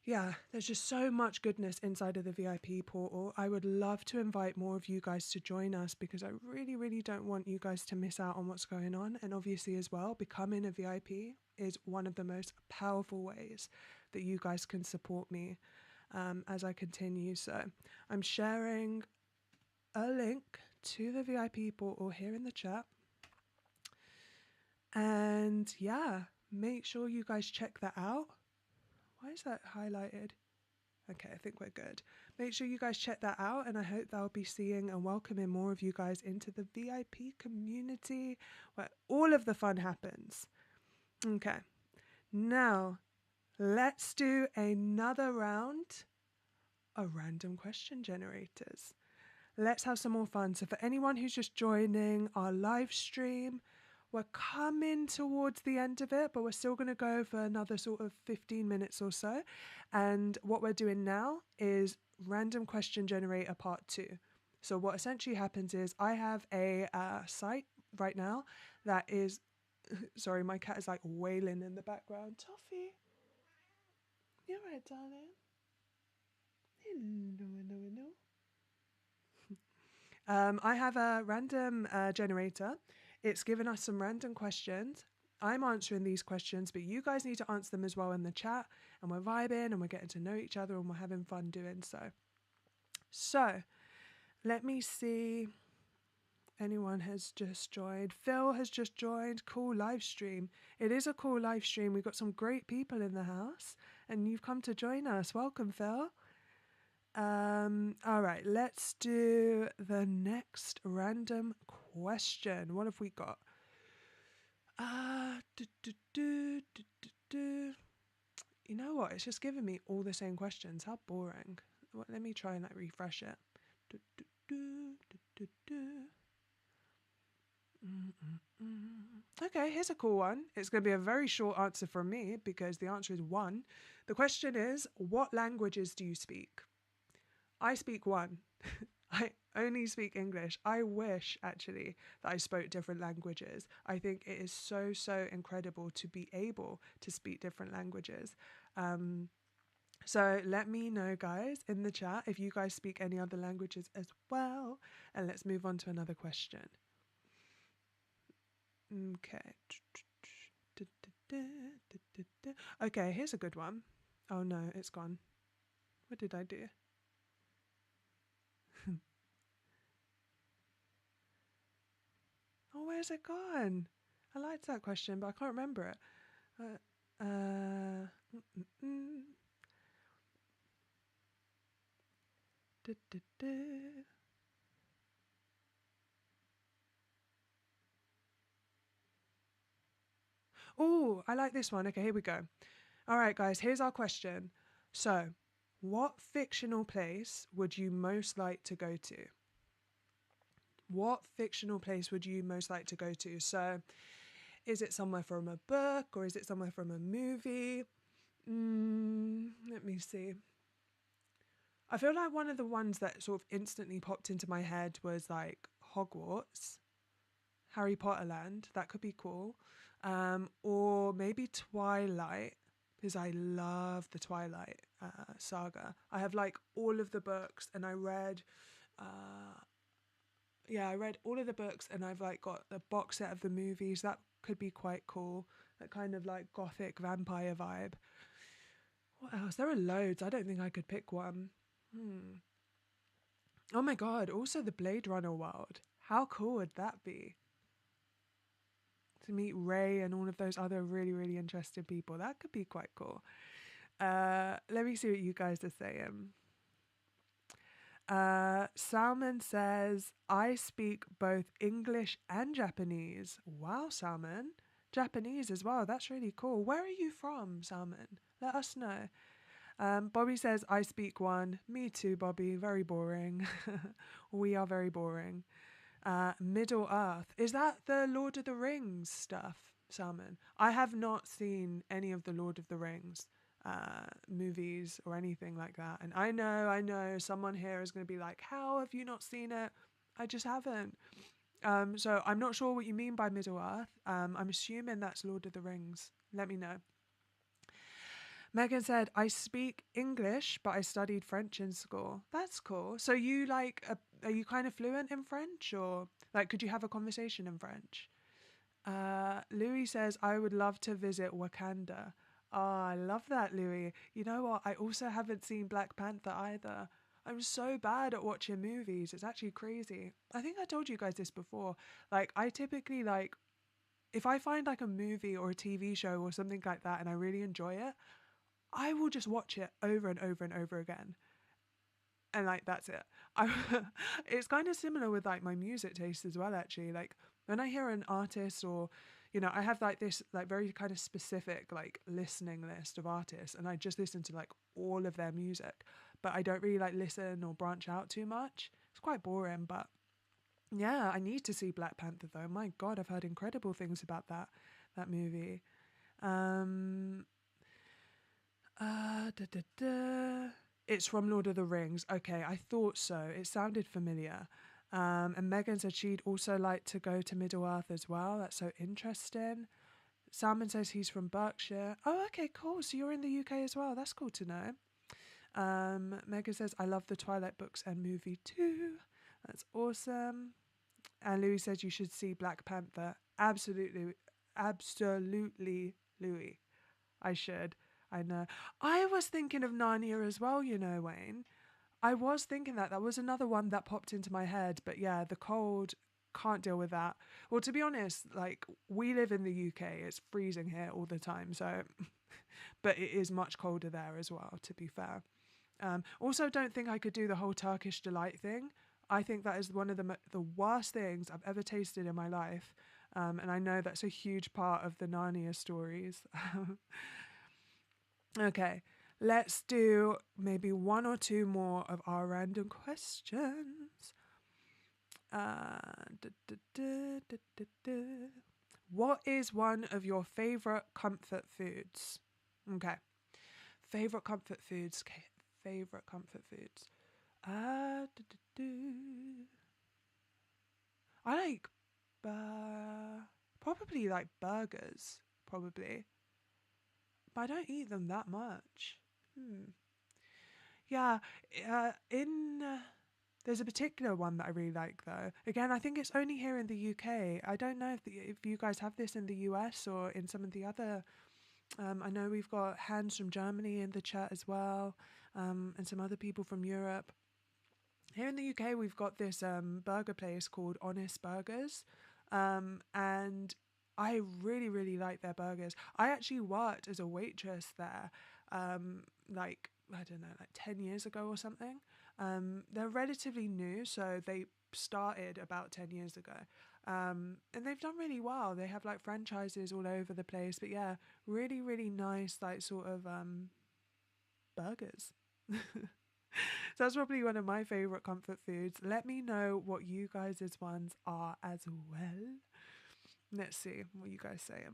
yeah, there's just so much goodness inside of the VIP portal. I would love to invite more of you guys to join us, because I really, really don't want you guys to miss out on what's going on. And obviously as well, becoming a VIP is one of the most powerful ways that you guys can support me as I continue. So I'm sharing a link to the VIP portal here in the chat. And yeah, make sure you guys check that out. Why is that highlighted? Okay, I think we're good. Make sure you guys check that out, and I hope that I'll be seeing and welcoming more of you guys into the VIP community where all of the fun happens. Okay, now let's do another round of random question generators. Let's have some more fun. So for anyone who's just joining our live stream, we're coming towards the end of it, but we're still going to go for another sort of 15 minutes or so. And what we're doing now is random question generator part 2. So what essentially happens is I have a site right now that is, sorry, my cat is like wailing in the background. Toffee, you're right, darling. Hello. I have a random generator. It's given us some random questions. I'm answering these questions, but you guys need to answer them as well in the chat. And we're vibing and we're getting to know each other and we're having fun doing so. So let me see. Anyone has just joined. Phil has just joined. Cool live stream. It is a cool live stream. We've got some great people in the house and you've come to join us. Welcome, Phil. All right, let's do the next random question. What have we got? You know what? It's just giving me all the same questions. How boring. Well, let me try and like refresh it. Okay, here's a cool one. It's going to be a very short answer from me because the answer is 1. The question is, what languages do you speak? I speak 1. I only speak English. I wish, actually, that I spoke different languages. I think it is so, so incredible to be able to speak different languages. So let me know, guys, in the chat if you guys speak any other languages as well. And let's move on to another question. Okay. Okay, here's a good one. Oh, no, it's gone. What did I do? Oh, where's it gone? I liked that question, but I can't remember it. Oh, I like this one. Okay, here we go. All right, guys, here's our question. So, what fictional place would you most like to go to? What fictional place would you most like to go to? So, is it somewhere from a book or is it somewhere from a movie? Let me see. I feel like one of the ones that sort of instantly popped into my head was like Hogwarts, Harry Potter land. That could be cool. Or maybe Twilight, because I love the Twilight saga. I have like all of the books and I read all of the books and I've like got the box set of the movies. That could be quite cool. That kind of like gothic vampire vibe. What else? There are loads. I don't think I could pick one. Oh my god, also the Blade Runner world. How cool would that be? To meet Ray and all of those other really, really interesting people. That could be quite cool. Let me see what you guys are saying. Salman says, I speak both English and Japanese. Wow, Salman. Japanese as well. That's really cool. Where are you from, Salman? Let us know. Bobby says, I speak one. Me too, Bobby. Very boring. We are very boring. Middle Earth. Is that the Lord of the Rings stuff, Salman? I have not seen any of the Lord of the Rings movies or anything like that. And I know someone here is going to be like, how have you not seen it? I just haven't. So I'm not sure what you mean by Middle Earth. I'm assuming that's Lord of the Rings. Let me know. Megan said, I speak English, but I studied French in school. That's cool. So you are you kind of fluent in French, or like, could you have a conversation in French? Louis says, I would love to visit Wakanda. Oh, I love that, Louis. You know what? I also haven't seen Black Panther either. I'm so bad at watching movies. It's actually crazy. I think I told you guys this before. Like, I typically, like, if I find like a movie or a TV show or something like that and I really enjoy it, I will just watch it over and over and over again. And like, that's it. It's kind of similar with like my music taste as well, actually. Like when I hear an artist, or, you know, I have like this like very kind of specific like listening list of artists, and I just listen to like all of their music, but I don't really like listen or branch out too much. It's quite boring, but yeah, I need to see Black Panther though. My God, I've heard incredible things about that movie. Um Da, da, da. It's from Lord of the Rings. Okay, I thought so. It sounded familiar. And Megan said she'd also like to go to Middle Earth as well. That's so interesting. Salman says he's from Berkshire. Oh, okay, cool. So you're in the UK as well. That's cool to know. Megan says, I love the Twilight books and movie too. That's awesome. And Louis says you should see Black Panther. Absolutely, absolutely, Louis. I should. I know. I was thinking of Narnia as well, you know, Wayne. I was thinking that. That was another one that popped into my head. But yeah, the cold, can't deal with that. Well, to be honest, like, we live in the UK. It's freezing here all the time. So, but it is much colder there as well, to be fair. Also, don't think I could do the whole Turkish delight thing. I think that is one of the worst things I've ever tasted in my life. And I know that's a huge part of the Narnia stories. Okay, let's do maybe one or two more of our random questions. What is one of your favorite comfort foods? Okay, favorite comfort foods. Okay, favorite comfort foods. I like probably like burgers. Probably. But I don't eat them that much. Yeah, there's a particular one that I really like though. Again, I think it's only here in the UK. I don't know if you guys have this in the US or in some of the other. I know we've got Hans from Germany in the chat as well, and some other people from Europe. Here in the UK, we've got this burger place called Honest Burgers, and I really, really like their burgers. I actually worked as a waitress there, like, I don't know, like 10 years ago or something. They're relatively new, so they started about 10 years ago. And they've done really well. They have like franchises all over the place. But yeah, really, really nice, like sort of burgers. So that's probably one of my favourite comfort foods. Let me know what you guys' ones are as well. Let's see what you guys say.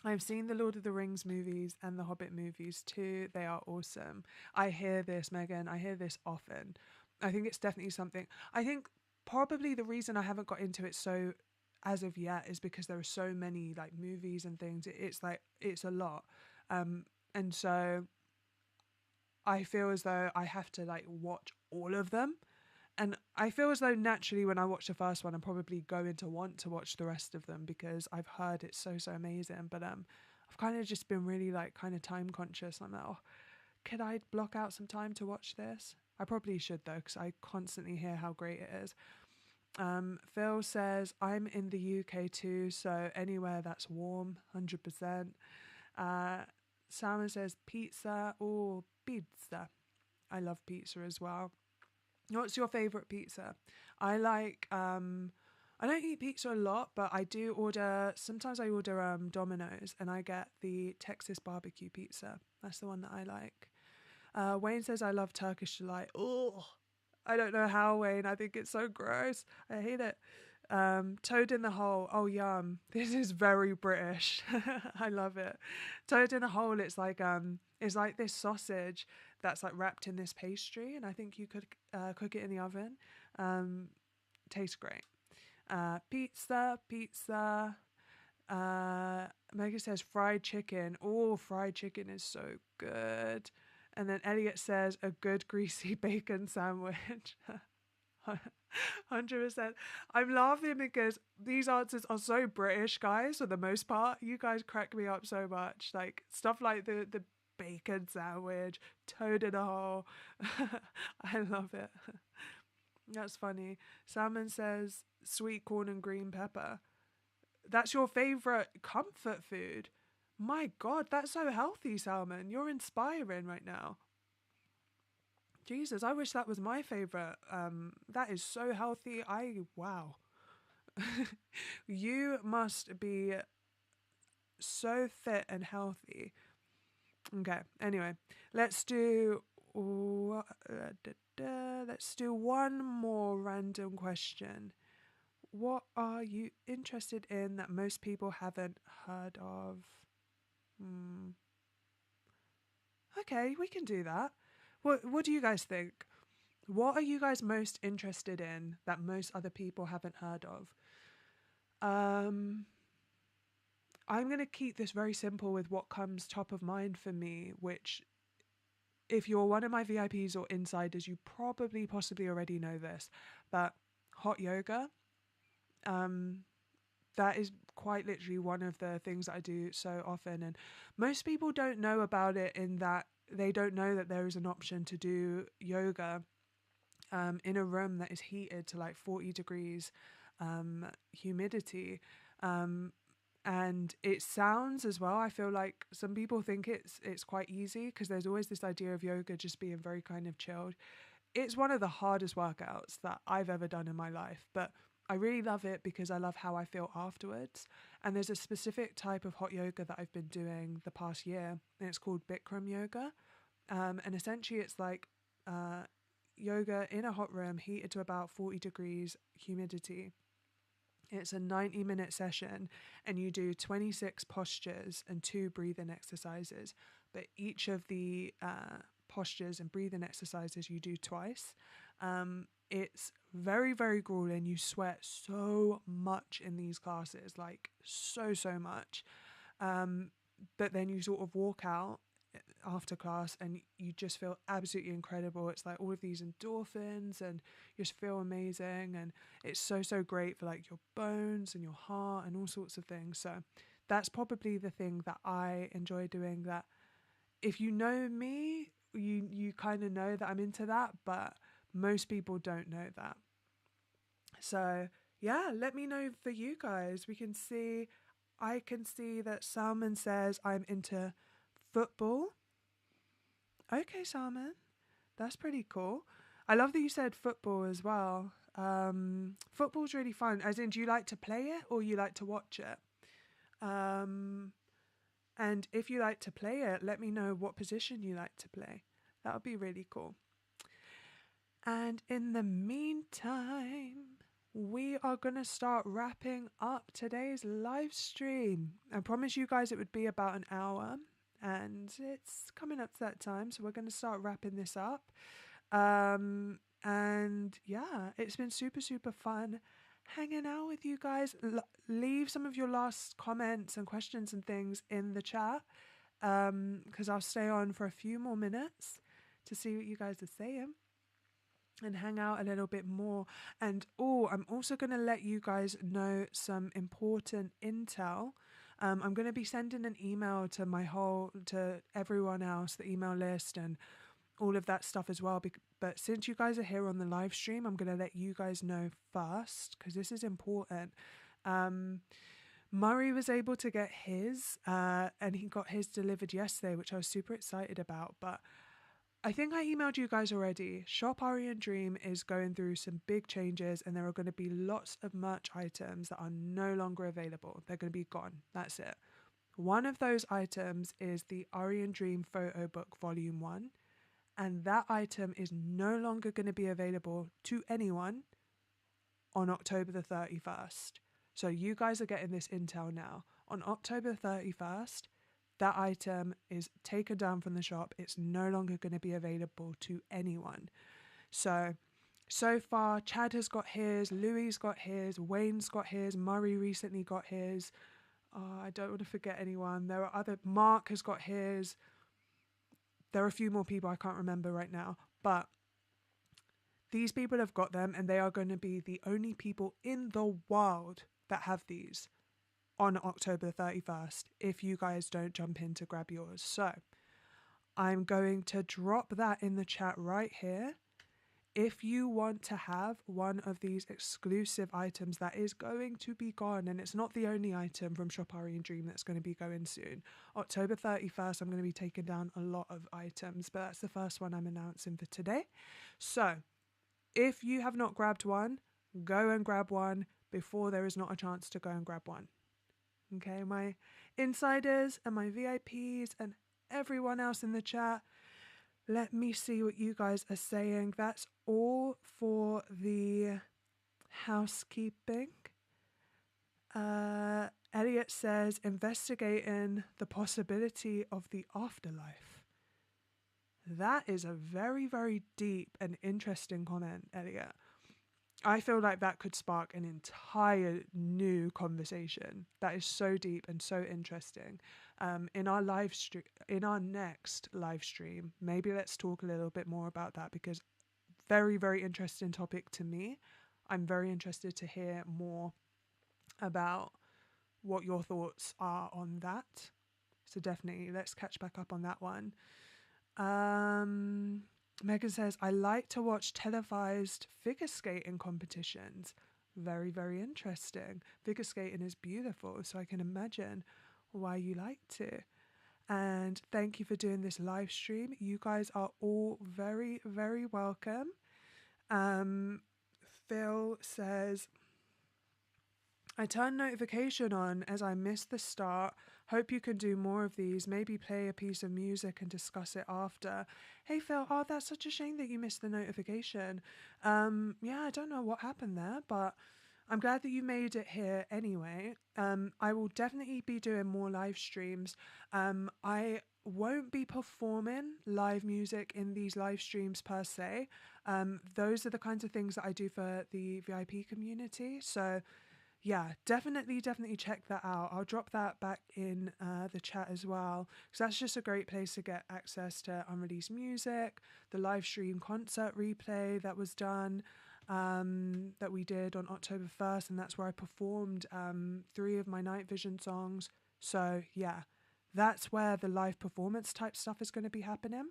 I've seen the Lord of the Rings movies and the Hobbit movies too. They are awesome. I hear this, Megan. I hear this often. I think it's definitely something. I think probably the reason I haven't got into it so as of yet is because there are so many like movies and things. It's like, it's a lot. And so I feel as though I have to like watch all of them. And I feel as though naturally when I watch the first one, I'm probably going to want to watch the rest of them because I've heard it's so, so amazing. But I've kind of just been really like kind of time conscious. I'm like, oh, could I block out some time to watch this? I probably should though, because I constantly hear how great it is. Phil says, I'm in the UK too, so anywhere that's warm, 100%. Salmon says, pizza or pizza. I love pizza as well. What's your favorite pizza? I like I don't eat pizza a lot, but I do order, sometimes I order Domino's, and I get the Texas barbecue pizza. That's the one that I like. Wayne says I love Turkish delight. Oh, I don't know how, Wayne. I think it's so gross. I hate it. Toad in the hole. Oh, yum. This is very British. I love it. Toad in the hole. It's like this sausage that's like wrapped in this pastry, and I think you could cook it in the oven. Tastes great. Pizza. Megan says fried chicken. Oh, fried chicken is so good. And then Elliot says a good greasy bacon sandwich. 100%. I'm laughing because these answers are so British, guys, for the most part. You guys crack me up so much. Like stuff like the bacon sandwich, toad in a hole. I love it. That's funny. Salmon says sweet corn and green pepper. That's your favorite comfort food. My God, that's so healthy, Salmon. You're inspiring right now. Jesus, I wish that was my favorite. That is so healthy. Wow. You must be so fit and healthy. Okay, anyway, let's do one more random question. What are you interested in that most people haven't heard of? Okay, we can do that. What do you guys think? What are you guys most interested in that most other people haven't heard of? I'm going to keep this very simple with what comes top of mind for me, which if you're one of my VIPs or insiders, you probably possibly already know this, but hot yoga, that is quite literally one of the things that I do so often. And most people don't know about it in that they don't know that there is an option to do yoga in a room that is heated to like 40 degrees humidity. And it sounds as well, I feel like some people think it's quite easy because there's always this idea of yoga just being very kind of chilled. It's one of the hardest workouts that I've ever done in my life, but I really love it because I love how I feel afterwards. And there's a specific type of hot yoga that I've been doing the past year, and it's called Bikram yoga. And essentially it's like yoga in a hot room heated to about 40 degrees humidity. It's a 90-minute session, and you do 26 postures and 2 breathing exercises. But each of the postures and breathing exercises you do twice. It's very, very grueling. You sweat so much in these classes, like so much. But then you sort of walk out after class and you just feel absolutely incredible. It's like all of these endorphins and you just feel amazing, and it's so great for like your bones and your heart and all sorts of things. So that's probably the thing that I enjoy doing, that if you know me, you kind of know that I'm into that, but most people don't know that. So yeah, let me know for you guys. I can see that Salmon says I'm into football. Okay, Salmon, that's pretty cool. I love that you said football as well. Football's really fun. As in, do you like to play it or you like to watch it? And if you like to play it, let me know what position you like to play. That would be really cool. And in the meantime, we are going to start wrapping up today's live stream. I promised you guys it would be about an hour, and it's coming up to that time, so we're going to start wrapping this up. And yeah, it's been super fun hanging out with you guys. Leave some of your last comments and questions and things in the chat, because I'll stay on for a few more minutes to see what you guys are saying and hang out a little bit more. And I'm also going to let you guys know some important intel. I'm going to be sending an email to everyone else, the email list and all of that stuff as well. But since you guys are here on the live stream, I'm going to let you guys know first because this is important. Murray was able to get his, and he got his delivered yesterday, which I was super excited about. But I think I emailed you guys already. Shop Ariahindream is going through some big changes, and there are going to be lots of merch items that are no longer available. They're going to be gone. That's it. One of those items is the Ariahindream photo book volume 1, and that item is no longer going to be available to anyone on October the 31st. So you guys are getting this intel now. On October 31st, that item is taken down from the shop. It's no longer going to be available to anyone. So far, Chad has got his, Louis's got his, Wayne's got his, Murray recently got his. I don't want to forget anyone. There are other, Mark has got his. There are a few more people I can't remember right now, but these people have got them, and they are going to be the only people in the world that have these on October 31st if you guys don't jump in to grab yours. So I'm going to drop that in the chat right here. If you want to have one of these exclusive items that is going to be gone, and it's not the only item from Shop Ariahindream that's going to be going soon. October 31st, I'm going to be taking down a lot of items, but that's the first one I'm announcing for today. So if you have not grabbed one, go and grab one before there is not a chance to go and grab one. Okay, my insiders and my VIPs and everyone else in the chat, let me see what you guys are saying. That's all for the housekeeping. Elliot says, investigating the possibility of the afterlife. That is a very, very deep and interesting comment, Elliot. I feel like that could spark an entire new conversation. That is so deep and so interesting. In our next live stream, maybe let's talk a little bit more about that, because very, very interesting topic to me. I'm very interested to hear more about what your thoughts are on that. So definitely let's catch back up on that one. Megan says, I like to watch televised figure skating competitions. Very, very interesting. Figure skating is beautiful, so I can imagine why you like to. And thank you for doing this live stream. You guys are all very, very welcome. Phil says, I turned notification on as I missed the start. Hope you can do more of these. Maybe play a piece of music and discuss it after. Hey Phil, oh, that's such a shame that you missed the notification. Yeah, I don't know what happened there, but I'm glad that you made it here anyway. I will definitely be doing more live streams. I won't be performing live music in these live streams per se. Those are the kinds of things that I do for the VIP community. So yeah, definitely check that out. I'll drop that back in the chat as well, because that's just a great place to get access to unreleased music, the live stream concert replay that was done, that we did on October 1st, and that's where I performed 3 of my Night Vision songs. So yeah, that's where the live performance type stuff is going to be happening.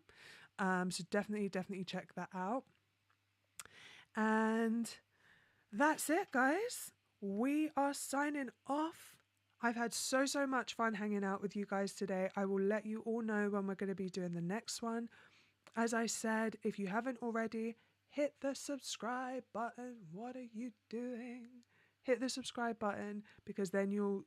So definitely check that out. And that's it, guys. We are signing off. I've had so much fun hanging out with you guys today. I will let you all know when we're going to be doing the next one. As I said, if you haven't already, hit the subscribe button. What are you doing? Hit the subscribe button, because then you'll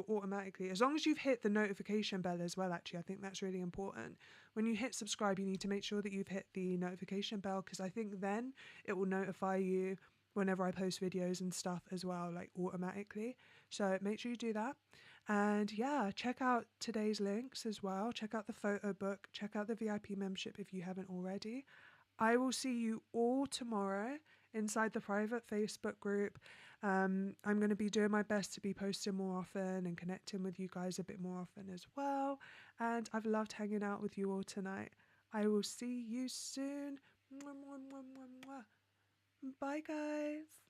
automatically, as long as you've hit the notification bell as well, actually, I think that's really important. When you hit subscribe, you need to make sure that you've hit the notification bell, because I think then it will notify you whenever I post videos and stuff as well, like automatically. So make sure you do that. And yeah, check out today's links as well. Check out the photo book. Check out the VIP membership if you haven't already. I will see you all tomorrow inside the private Facebook group. I'm going to be doing my best to be posting more often and connecting with you guys a bit more often as well. And I've loved hanging out with you all tonight. I will see you soon. Mwah, mwah, mwah, mwah, mwah. Bye, guys.